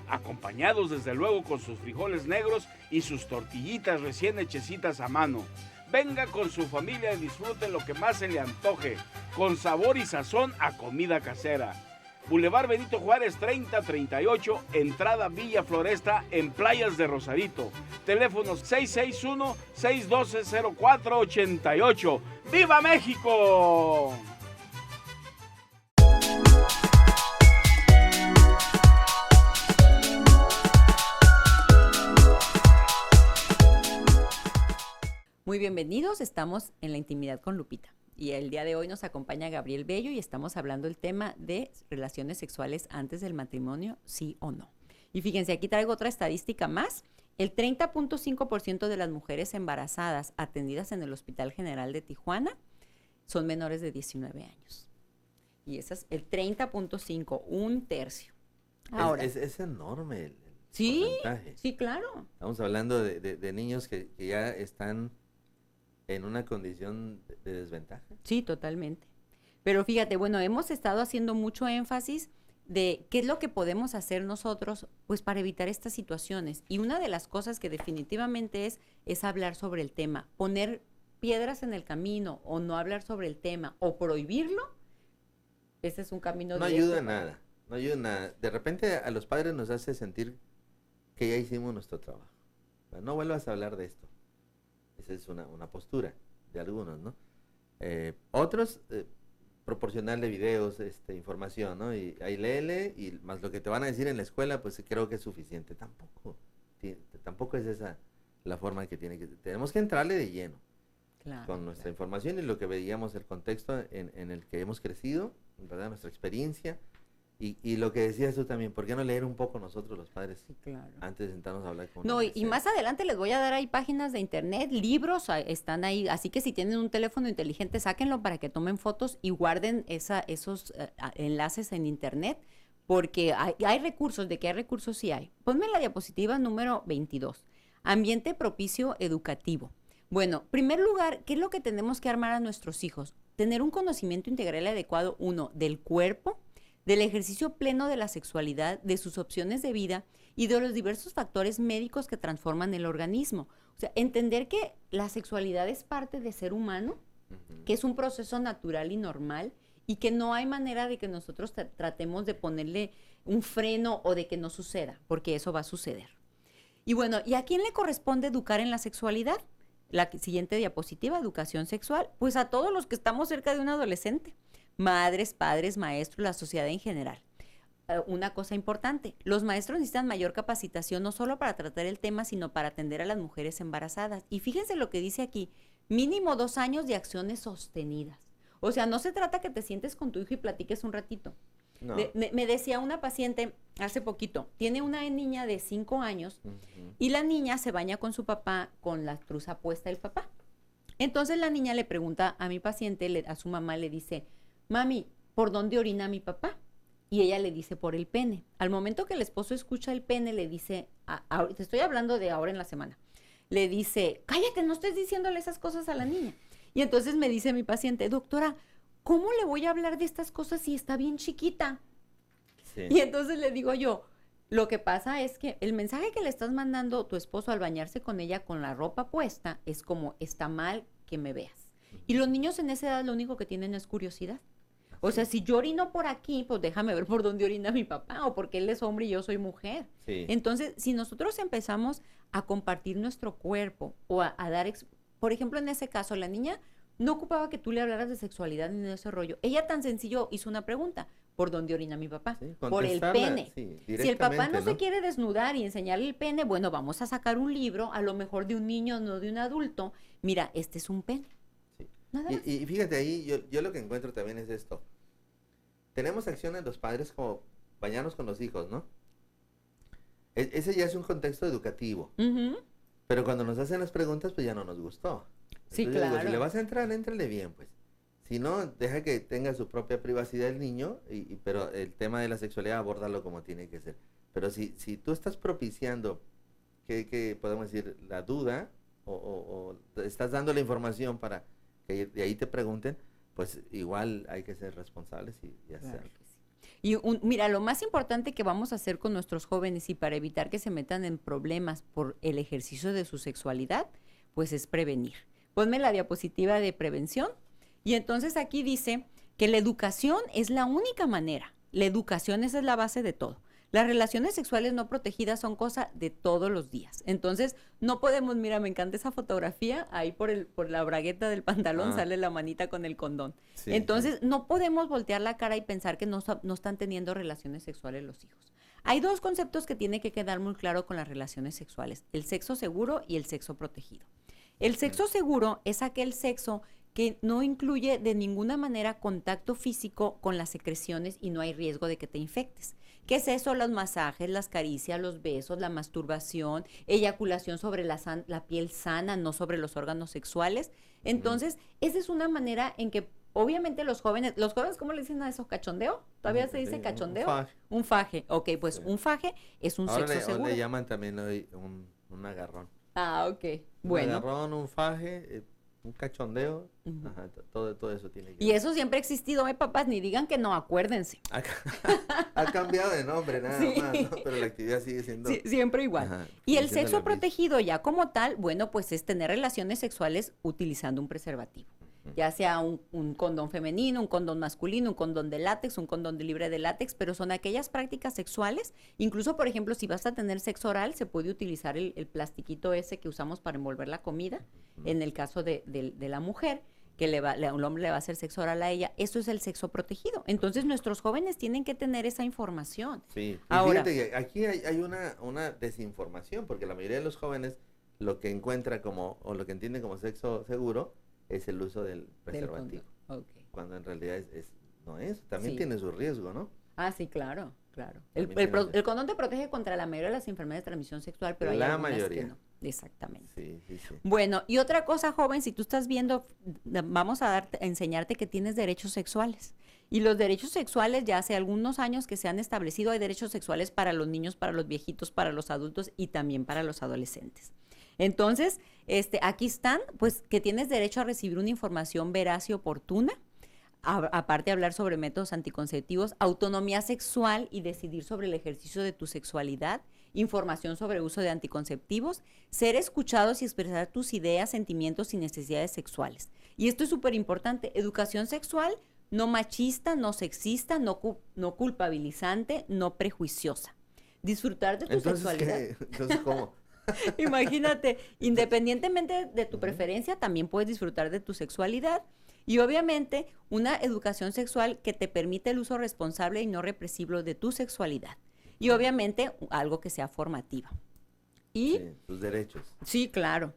Acompañados desde luego con sus frijoles negros y sus tortillitas recién hechecitas a mano. Venga con su familia y disfrute lo que más se le antoje, con sabor y sazón a comida casera. Boulevard Benito Juárez 3038, entrada Villa Floresta en Playas de Rosarito. Teléfonos 661-612-0488. ¡Viva México! Muy bienvenidos, estamos en la intimidad con Lupita. Y el día de hoy nos acompaña Gabriel Bello y estamos hablando del tema de relaciones sexuales antes del matrimonio, sí o no. Y fíjense, aquí traigo otra estadística más. El 30.5% de las mujeres embarazadas atendidas en el Hospital General de Tijuana son menores de 19 años. Y ese es el 30.5, un tercio. Ahora, Es enorme el sí, porcentaje. sí, claro. Estamos hablando de niños que ya están en una condición de desventaja. Sí, totalmente. Pero fíjate, bueno, hemos estado haciendo mucho énfasis de qué es lo que podemos hacer nosotros, pues, para evitar estas situaciones. Y una de las cosas que definitivamente es hablar sobre el tema, poner piedras en el camino o no hablar sobre el tema o prohibirlo. Ese es un camino. No ayuda nada, no ayuda nada. De repente a los padres nos hace sentir que ya hicimos nuestro trabajo. No vuelvas a hablar de esto. Esa es una postura de algunos, ¿no? Otros, proporcionarle videos, información, ¿no? Y ahí léele, y más lo que te van a decir en la escuela, pues creo que es suficiente. Tampoco es esa la forma que tiene que... Tenemos que entrarle de lleno. con nuestra información y lo que veíamos, el contexto en el que hemos crecido, ¿verdad? Nuestra experiencia. Y lo que decías tú también, ¿por qué no leer un poco nosotros los padres antes de sentarnos a hablar con No, y más adelante les voy a dar ahí páginas de internet, libros, están ahí, así que si tienen un teléfono inteligente, sáquenlo para que tomen fotos y guarden esos enlaces en internet, porque hay recursos, de que hay recursos sí hay. Ponme la diapositiva número 22, ambiente propicio educativo. Bueno, en primer lugar, ¿qué es lo que tenemos que armar a nuestros hijos? Tener un conocimiento integral y adecuado, uno, del cuerpo, del ejercicio pleno de la sexualidad, de sus opciones de vida y de los diversos factores médicos que transforman el organismo. O sea, entender que la sexualidad es parte de ser humano, que es un proceso natural y normal y que no hay manera de que nosotros tratemos de ponerle un freno o de que no suceda, porque eso va a suceder. Y bueno, ¿y a quién le corresponde educar en la sexualidad? La siguiente diapositiva, educación sexual, pues a todos los que estamos cerca de un adolescente. Madres, padres, maestros, la sociedad en general. Una cosa importante, los maestros necesitan mayor capacitación no solo para tratar el tema, sino para atender a las mujeres embarazadas. Y fíjense lo que dice aquí, mínimo 2 años de acciones sostenidas. O sea, no se trata que te sientes con tu hijo y platiques un ratito. No. Me decía una paciente hace poquito, tiene una niña de 5 años y la niña se baña con su papá con la truza puesta del papá. Entonces la niña le pregunta a mi paciente, a su mamá le dice, mami, ¿por dónde orina mi papá? Y ella le dice, por el pene. Al momento que el esposo escucha el pene, le dice, te estoy hablando de ahora en la semana, le dice, cállate, no estés diciéndole esas cosas a la niña. Y entonces me dice mi paciente, doctora, ¿cómo le voy a hablar de estas cosas si está bien chiquita? Sí. Y entonces le digo yo, lo que pasa es que el mensaje que le estás mandando tu esposo al bañarse con ella con la ropa puesta es como, está mal que me veas. Y los niños en esa edad lo único que tienen es curiosidad. O sea, si yo orino por aquí, pues déjame ver por dónde orina mi papá, o porque él es hombre y yo soy mujer. Sí. Entonces, si nosotros empezamos a compartir nuestro cuerpo o a dar, por ejemplo, en ese caso, la niña no ocupaba que tú le hablaras de sexualidad ni de ese rollo. Ella tan sencillo hizo una pregunta, ¿por dónde orina mi papá? Sí, por el pene. Sí, si el papá no se quiere desnudar y enseñarle el pene, bueno, vamos a sacar un libro, a lo mejor de un niño, no de un adulto. Mira, este es un pene. Y fíjate ahí, yo lo que encuentro también es esto. Tenemos acciones los padres como bañarnos con los hijos, ¿no? Ese ya es un contexto educativo. Pero cuando nos hacen las preguntas, pues ya no nos gustó. Sí, entonces, claro. Digo, si le vas a entrar, éntrale bien, pues. Si no, deja que tenga su propia privacidad el niño, pero el tema de la sexualidad abórdalo como tiene que ser. Pero si tú estás propiciando, que podemos decir, la duda, o estás dando la información para que de ahí te pregunten, pues igual hay que ser responsables y hacerlo. Claro que sí. Y mira, lo más importante que vamos a hacer con nuestros jóvenes y para evitar que se metan en problemas por el ejercicio de su sexualidad, pues es prevenir. Ponme la diapositiva de prevención. Y entonces aquí dice que la educación es la única manera. La educación, esa es la base de todo. Las relaciones sexuales no protegidas son cosa de todos los días. Entonces, no podemos, mira, me encanta esa fotografía, ahí por la bragueta del pantalón sale la manita con el condón. Sí, entonces, no podemos voltear la cara y pensar que no están teniendo relaciones sexuales los hijos. Hay 2 conceptos que tiene que quedar muy claro con las relaciones sexuales, el sexo seguro y el sexo protegido. El sexo seguro es aquel sexo que no incluye de ninguna manera contacto físico con las secreciones y no hay riesgo de que te infectes. ¿Qué es eso? Los masajes, las caricias, los besos, la masturbación, eyaculación sobre la piel sana, no sobre los órganos sexuales. Entonces, esa es una manera en que obviamente los jóvenes, ¿cómo le dicen a eso? ¿Cachondeo? ¿Todavía se dice cachondeo? Un faje. Ok, pues un faje es un sexo seguro. Ahora le llaman también hoy un agarrón. Ah, ok. Bueno. Un agarrón, un faje, un cachondeo, ajá, todo eso tiene que ver. Y eso siempre ha existido, papás, ni digan que no, acuérdense. Ha cambiado de nombre nada más, ¿no? Pero la actividad sigue siendo... Sí, siempre igual. Ajá, y el sexo protegido ya como tal, bueno, pues es tener relaciones sexuales utilizando un preservativo. Ya sea un condón femenino, un condón masculino, un condón de látex, un condón libre de látex, pero son aquellas prácticas sexuales. Incluso, por ejemplo, si vas a tener sexo oral, se puede utilizar el plastiquito ese que usamos para envolver la comida. En el caso de la mujer, que un hombre le va a hacer sexo oral a ella, eso es el sexo protegido. Entonces, nuestros jóvenes tienen que tener esa información. Sí, ahora, fíjate que aquí hay una desinformación, porque la mayoría de los jóvenes lo que encuentra o lo que entienden como sexo seguro es el uso del preservativo. Okay. Cuando en realidad no es, también Sí. tiene su riesgo, ¿no? Ah, sí, claro. También El condón te protege contra la mayoría de las enfermedades de transmisión sexual, pero hay La algunas mayoría. que no. Exactamente. Sí. Bueno, y otra cosa, joven, si tú estás viendo, vamos a enseñarte que tienes derechos sexuales. Y los derechos sexuales, ya hace algunos años que se han establecido, hay derechos sexuales para los niños, para los viejitos, para los adultos y también para los adolescentes. Entonces, aquí están, pues, que tienes derecho a recibir una información veraz y oportuna. Aparte de hablar sobre métodos anticonceptivos, autonomía sexual y decidir sobre el ejercicio de tu sexualidad, información sobre uso de anticonceptivos, ser escuchados y expresar tus ideas, sentimientos y necesidades sexuales. Y esto es súper importante, educación sexual no machista, no sexista, no culpabilizante, no prejuiciosa. Disfrutar de tu sexualidad. Entonces, ¿cómo? Imagínate, independientemente de tu preferencia, también puedes disfrutar de tu sexualidad. Y obviamente una educación sexual que te permite el uso responsable y no represivo de tu sexualidad. Y obviamente algo que sea formativa. Y Sí, tus derechos. sí, claro.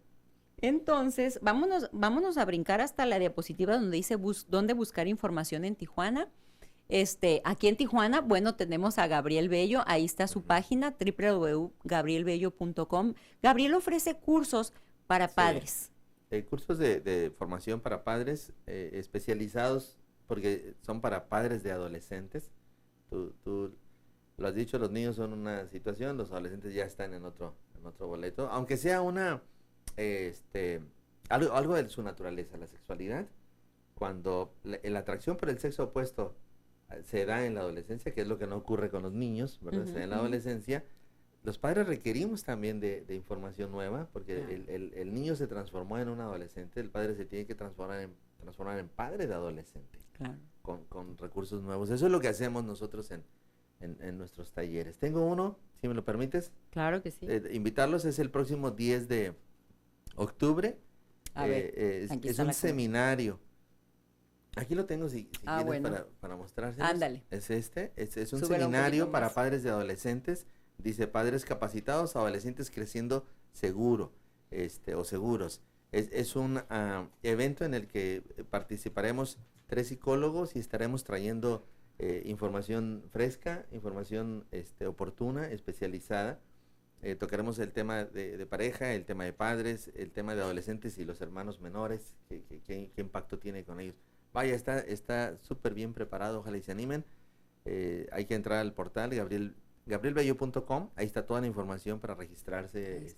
Entonces, vámonos a brincar hasta la diapositiva donde dice dónde buscar información en Tijuana. Aquí en Tijuana, bueno, tenemos a Gabriel Bello, ahí está su página, www.gabrielbello.com. Gabriel ofrece cursos para padres. Cursos de formación para padres especializados, porque son para padres de adolescentes. Tú lo has dicho, los niños son una situación, los adolescentes ya están en otro boleto, aunque sea algo de su naturaleza, la sexualidad. Cuando la atracción por el sexo opuesto se da en la adolescencia, que es lo que no ocurre con los niños, ¿verdad? Se da en la adolescencia. Los padres requerimos también de información nueva, porque el niño se transformó en un adolescente, el padre se tiene que transformar en padre de adolescente, Claro. con recursos nuevos. Eso es lo que hacemos nosotros en nuestros talleres. Tengo uno, si me lo permites, Claro que sí. invitarlos, es el próximo 10 de octubre. A ver, aquí es está un la seminario. Aquí lo tengo si quieres bueno. para mostrárselos. Ándale. Es es un Súbelo un seminario poquito para más. padres de adolescentes. Dice padres capacitados, adolescentes creciendo seguro, o seguros. Es un evento en el que participaremos 3 psicólogos y estaremos trayendo información fresca, información oportuna, especializada. Tocaremos el tema de pareja, el tema de padres, el tema de adolescentes y los hermanos menores, qué impacto tiene con ellos. Vaya, está súper bien preparado, ojalá y se animen. Hay que entrar al portal gabrielbello.com, ahí está toda la información para registrarse.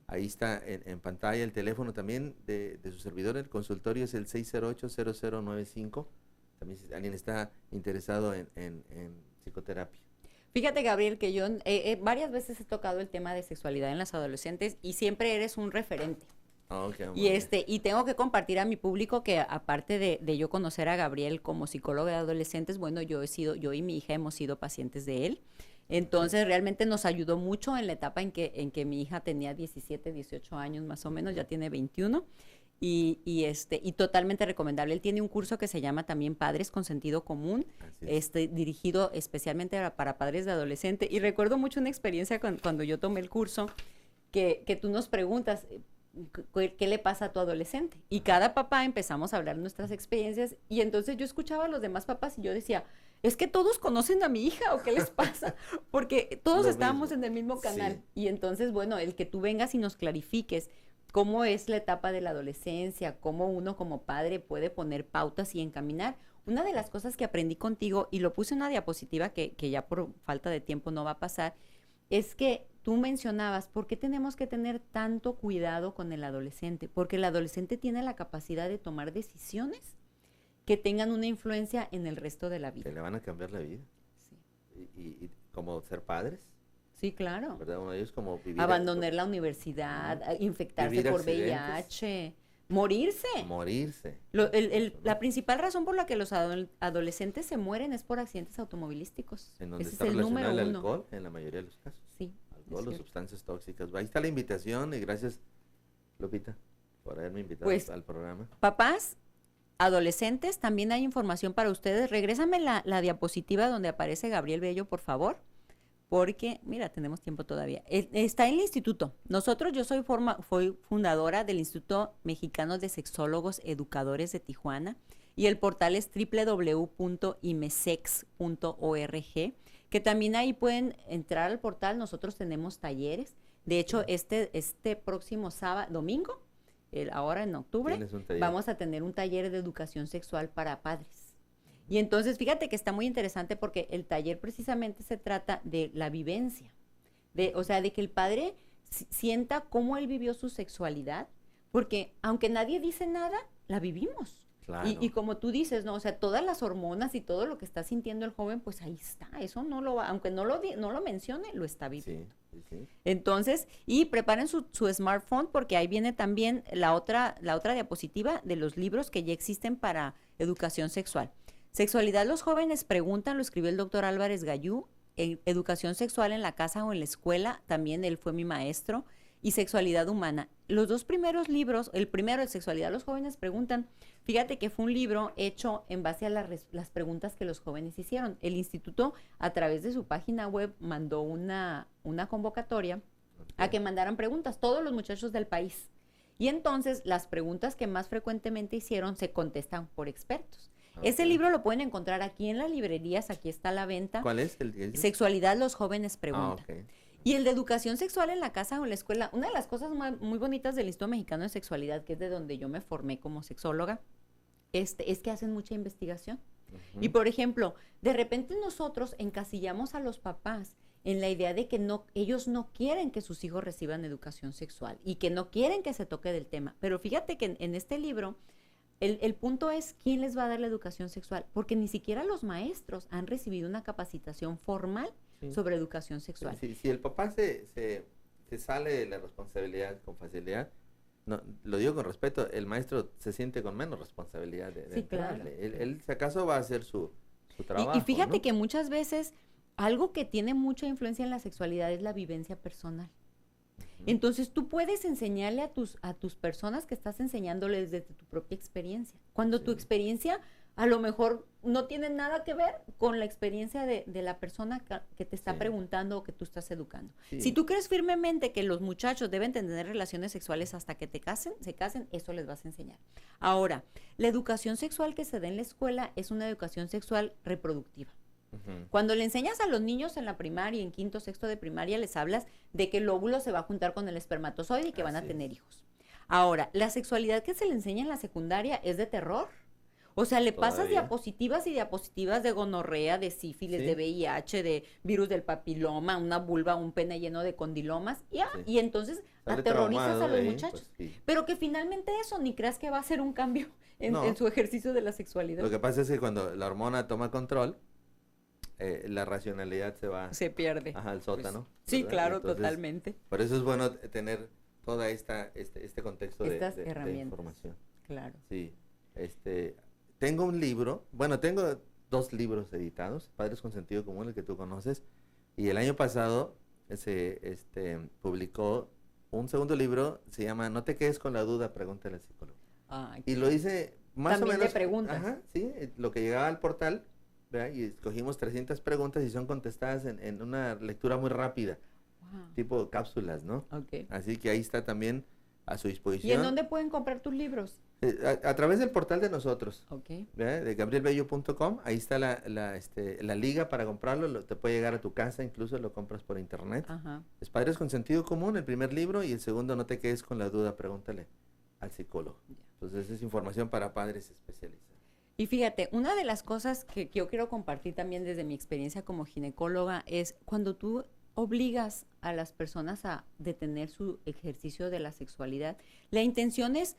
Ahí está en pantalla el teléfono también de su servidor, el consultorio es el 608-0095. También si alguien está interesado en psicoterapia. Fíjate, Gabriel, que yo varias veces he tocado el tema de sexualidad en las adolescentes y siempre eres un referente. Okay, Y tengo que compartir a mi público que aparte de yo conocer a Gabriel como psicólogo de adolescentes, bueno, yo y mi hija hemos sido pacientes de él. Entonces realmente nos ayudó mucho en la etapa en que mi hija tenía 17, 18 años más o menos, ya tiene 21. Y totalmente recomendable. Él tiene un curso que se llama también Padres con Sentido Común, dirigido especialmente para padres de adolescentes. Y recuerdo mucho una experiencia cuando yo tomé el curso, que tú nos preguntas, ¿qué le pasa a tu adolescente? Y cada papá empezamos a hablar nuestras experiencias y entonces yo escuchaba a los demás papás y yo decía, ¿es que todos conocen a mi hija o qué les pasa? Porque todos estábamos en el mismo canal. Sí. Y entonces, bueno, el que tú vengas y nos clarifiques cómo es la etapa de la adolescencia, cómo uno como padre puede poner pautas y encaminar. Una de las cosas que aprendí contigo, y lo puse en una diapositiva que ya por falta de tiempo no va a pasar, es que tú mencionabas, ¿por qué tenemos que tener tanto cuidado con el adolescente? Porque el adolescente tiene la capacidad de tomar decisiones que tengan una influencia en el resto de la vida. Que le van a cambiar la vida. Sí. Y como ser padres, Sí, claro. ¿verdad? Uno de ellos como vivir... Abandonar la universidad, infectarse Vivir por accidentes. VIH, morirse. Morirse. La principal razón por la que los adolescentes se mueren es por accidentes automovilísticos. En donde Ese está es el número relacionado el 1. alcohol, en la mayoría de los casos. Sí, Alcohol o cierto. sustancias tóxicas. Ahí está la invitación y gracias, Lupita, por haberme invitado Pues, al programa. Papás, adolescentes, también hay información para ustedes. Regrésame la diapositiva donde aparece Gabriel Bello, por favor, porque, mira, tenemos tiempo todavía. Está en el instituto. Yo soy fundadora del Instituto Mexicano de Sexólogos Educadores de Tijuana, y el portal es www.imesex.org, que también ahí pueden entrar al portal. Nosotros tenemos talleres. De hecho, este próximo domingo, ahora en octubre, vamos a tener un taller de educación sexual para padres. Y entonces, fíjate que está muy interesante porque el taller precisamente se trata de la vivencia, o sea, de que el padre sienta cómo él vivió su sexualidad, porque aunque nadie dice nada, la vivimos. Claro. Y como tú dices, ¿no? O sea, todas las hormonas y todo lo que está sintiendo el joven, pues ahí está. Eso no lo va, aunque no lo mencione, lo está viviendo. Sí. Entonces, y preparen su smartphone, porque ahí viene también la otra diapositiva de los libros que ya existen para educación sexual. Sexualidad, los jóvenes preguntan, lo escribió el doctor Álvarez Gallú. Educación sexual en la casa o en la escuela, también él fue mi maestro. Y Sexualidad humana. Los dos primeros libros, el primero, el Sexualidad, los jóvenes preguntan, fíjate que fue un libro hecho en base a las preguntas que los jóvenes hicieron. El instituto, a través de su página web, mandó una convocatoria a que mandaran preguntas, todos los muchachos del país. Y entonces, las preguntas que más frecuentemente hicieron se contestan por expertos. Ese libro lo pueden encontrar aquí en las librerías, aquí está a la venta. ¿Cuál es? Sexualidad, los jóvenes preguntan. Okay. Y el de educación sexual en la casa o en la escuela, una de las cosas muy bonitas del Instituto Mexicano de Sexualidad, que es de donde yo me formé como sexóloga, es que hacen mucha investigación. Uh-huh. Y por ejemplo, de repente nosotros encasillamos a los papás en la idea de que ellos no quieren que sus hijos reciban educación sexual y que no quieren que se toque del tema. Pero fíjate que en este libro, el punto es quién les va a dar la educación sexual, porque ni siquiera los maestros han recibido una capacitación formal sobre educación sexual. Si el papá se sale de la responsabilidad con facilidad, no, lo digo con respeto, el maestro se siente con menos responsabilidad de claro. Él si acaso va a hacer su trabajo. Y fíjate, ¿no?, que muchas veces algo que tiene mucha influencia en la sexualidad es la vivencia personal. Entonces tú puedes enseñarle a tus personas que estás enseñándoles desde tu propia experiencia. Cuando tu experiencia a lo mejor no tiene nada que ver con la experiencia de la persona que te está preguntando o que tú estás educando. Si tú crees firmemente que los muchachos deben tener relaciones sexuales hasta que se casen, eso les vas a enseñar. Ahora, la educación sexual que se da en la escuela es una educación sexual reproductiva. Cuando le enseñas a los niños en la primaria, en quinto, sexto de primaria, les hablas de que el óvulo se va a juntar con el espermatozoide y que van a tener hijos. Ahora, la sexualidad que se le enseña en la secundaria es de terror. O sea, le pasas diapositivas y diapositivas de gonorrea, de sífilis, de VIH, de virus del papiloma, una vulva, un pene lleno de condilomas, y entonces aterrorizas a los muchachos. Pues, pero que finalmente eso, ni creas que va a ser un cambio en su ejercicio de la sexualidad. Lo que pasa es que cuando la hormona toma control, la racionalidad se pierde. Al sótano. Pues, sí, claro, entonces, totalmente. Por eso es bueno tener toda este contexto de información. Claro. Sí. Tengo un libro, tengo 2 libros editados, Padres con Sentido Común, el que tú conoces, y el año pasado se publicó un segundo libro, se llama No te quedes con la duda, pregúntale al psicólogo. Y lo hice más también o menos. De preguntas. Lo que llegaba al portal, ¿verdad? Y escogimos 300 preguntas y son contestadas en una lectura muy rápida, tipo cápsulas, ¿no? Okay. Así que ahí está también a su disposición. ¿Y en dónde pueden comprar tus libros? A través del portal de nosotros, okay, de gabrielbello.com, ahí está la liga para comprarlo, te puede llegar a tu casa, incluso lo compras por internet. Ajá. Es Padres con Sentido Común, el primer libro, y el segundo, No te quedes con la duda, pregúntale al psicólogo. Entonces es información para padres especializados. Y fíjate, una de las cosas que yo quiero compartir también desde mi experiencia como ginecóloga es cuando tú obligas a las personas a detener su ejercicio de la sexualidad, la intención es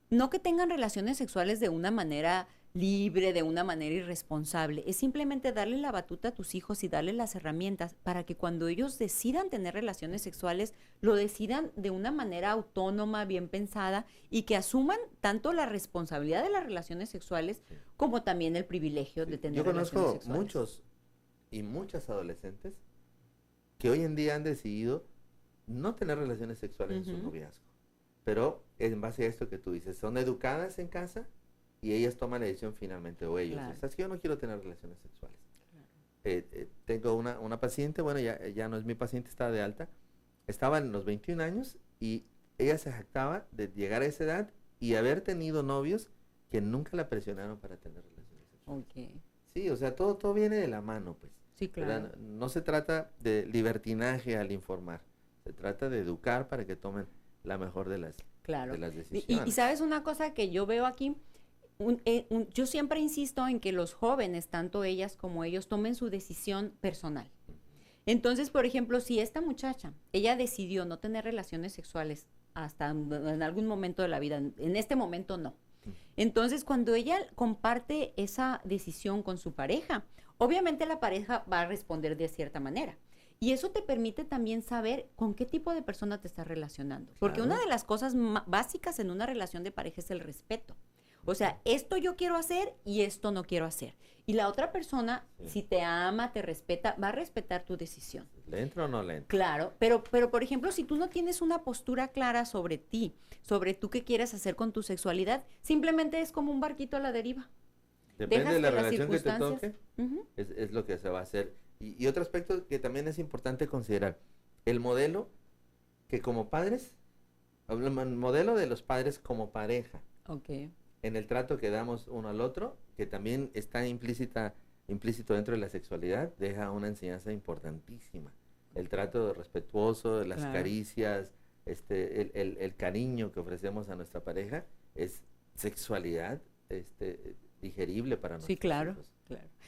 no que tengan relaciones sexuales de una manera libre, de una manera irresponsable, es simplemente darle la batuta a tus hijos y darles las herramientas para que cuando ellos decidan tener relaciones sexuales, lo decidan de una manera autónoma, bien pensada, y que asuman tanto la responsabilidad de las relaciones sexuales como también el privilegio de tener relaciones sexuales. Yo conozco muchos y muchas adolescentes que hoy en día han decidido no tener relaciones sexuales en su noviazgo, pero en base a esto que tú dices, son educadas en casa y ellas toman la decisión finalmente, o ellos. Claro. O sea, es que yo no quiero tener relaciones sexuales. Claro. tengo una paciente, bueno, ya no es mi paciente, está de alta, estaba en los 21 años y ella se jactaba de llegar a esa edad y haber tenido novios que nunca la presionaron para tener relaciones sexuales. Okay. Sí, o sea, todo viene de la mano, pues. Sí, claro. No se trata de libertinaje al informar, se trata de educar para que tomen la mejor de las decisiones. Y sabes una cosa que yo veo aquí, yo siempre insisto en que los jóvenes, tanto ellas como ellos, tomen su decisión personal. Entonces, por ejemplo, si esta muchacha, ella decidió no tener relaciones sexuales hasta en algún momento de la vida, en este momento no. Entonces, cuando ella comparte esa decisión con su pareja, obviamente la pareja va a responder de cierta manera. Y eso te permite también saber con qué tipo de persona te estás relacionando. Porque una de las cosas básicas en una relación de pareja es el respeto. O sea, esto yo quiero hacer y esto no quiero hacer. Y la otra persona, si te ama, te respeta, va a respetar tu decisión. ¿Le entra o no le entra? Claro, pero por ejemplo, si tú no tienes una postura clara sobre ti, sobre tú qué quieres hacer con tu sexualidad, simplemente es como un barquito a la deriva. Depende de la relación que te toque, es lo que se va a hacer. Y otro aspecto que también es importante considerar, el modelo que como padres, el modelo de los padres como pareja, en el trato que damos uno al otro, que también está implícito dentro de la sexualidad, deja una enseñanza importantísima. El trato respetuoso, las caricias, el cariño que ofrecemos a nuestra pareja es sexualidad digerible para nosotros. Sí, claro.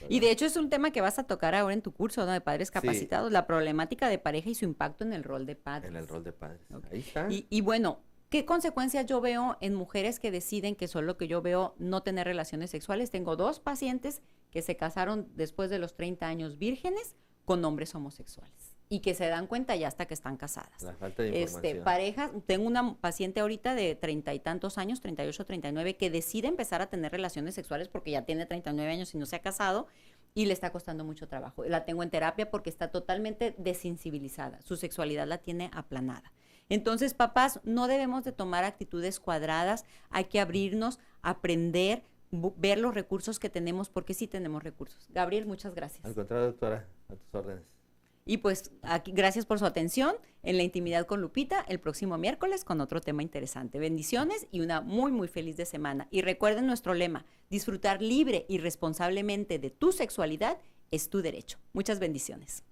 Y de hecho es un tema que vas a tocar ahora en tu curso, ¿no? De padres capacitados, la problemática de pareja y su impacto en el rol de padres. En el rol de padres. Ahí está. Y bueno, ¿qué consecuencias yo veo en mujeres que deciden que solo que yo veo no tener relaciones sexuales? Tengo 2 pacientes que se casaron después de los 30 años vírgenes con hombres homosexuales y que se dan cuenta ya hasta que están casadas. La falta de información. Parejas, tengo una paciente ahorita de 30 y tantos años, 38, 39, que decide empezar a tener relaciones sexuales porque ya tiene 39 años y no se ha casado y le está costando mucho trabajo. La tengo en terapia porque está totalmente desensibilizada, su sexualidad la tiene aplanada. Entonces, papás, no debemos de tomar actitudes cuadradas, hay que abrirnos, aprender, ver los recursos que tenemos, porque sí tenemos recursos. Gabriel, muchas gracias. Al contrario, doctora, a tus órdenes. Y pues, aquí, gracias por su atención en La Intimidad con Lupita, el próximo miércoles con otro tema interesante. Bendiciones y una muy, muy feliz de semana. Y recuerden nuestro lema, disfrutar libre y responsablemente de tu sexualidad es tu derecho. Muchas bendiciones.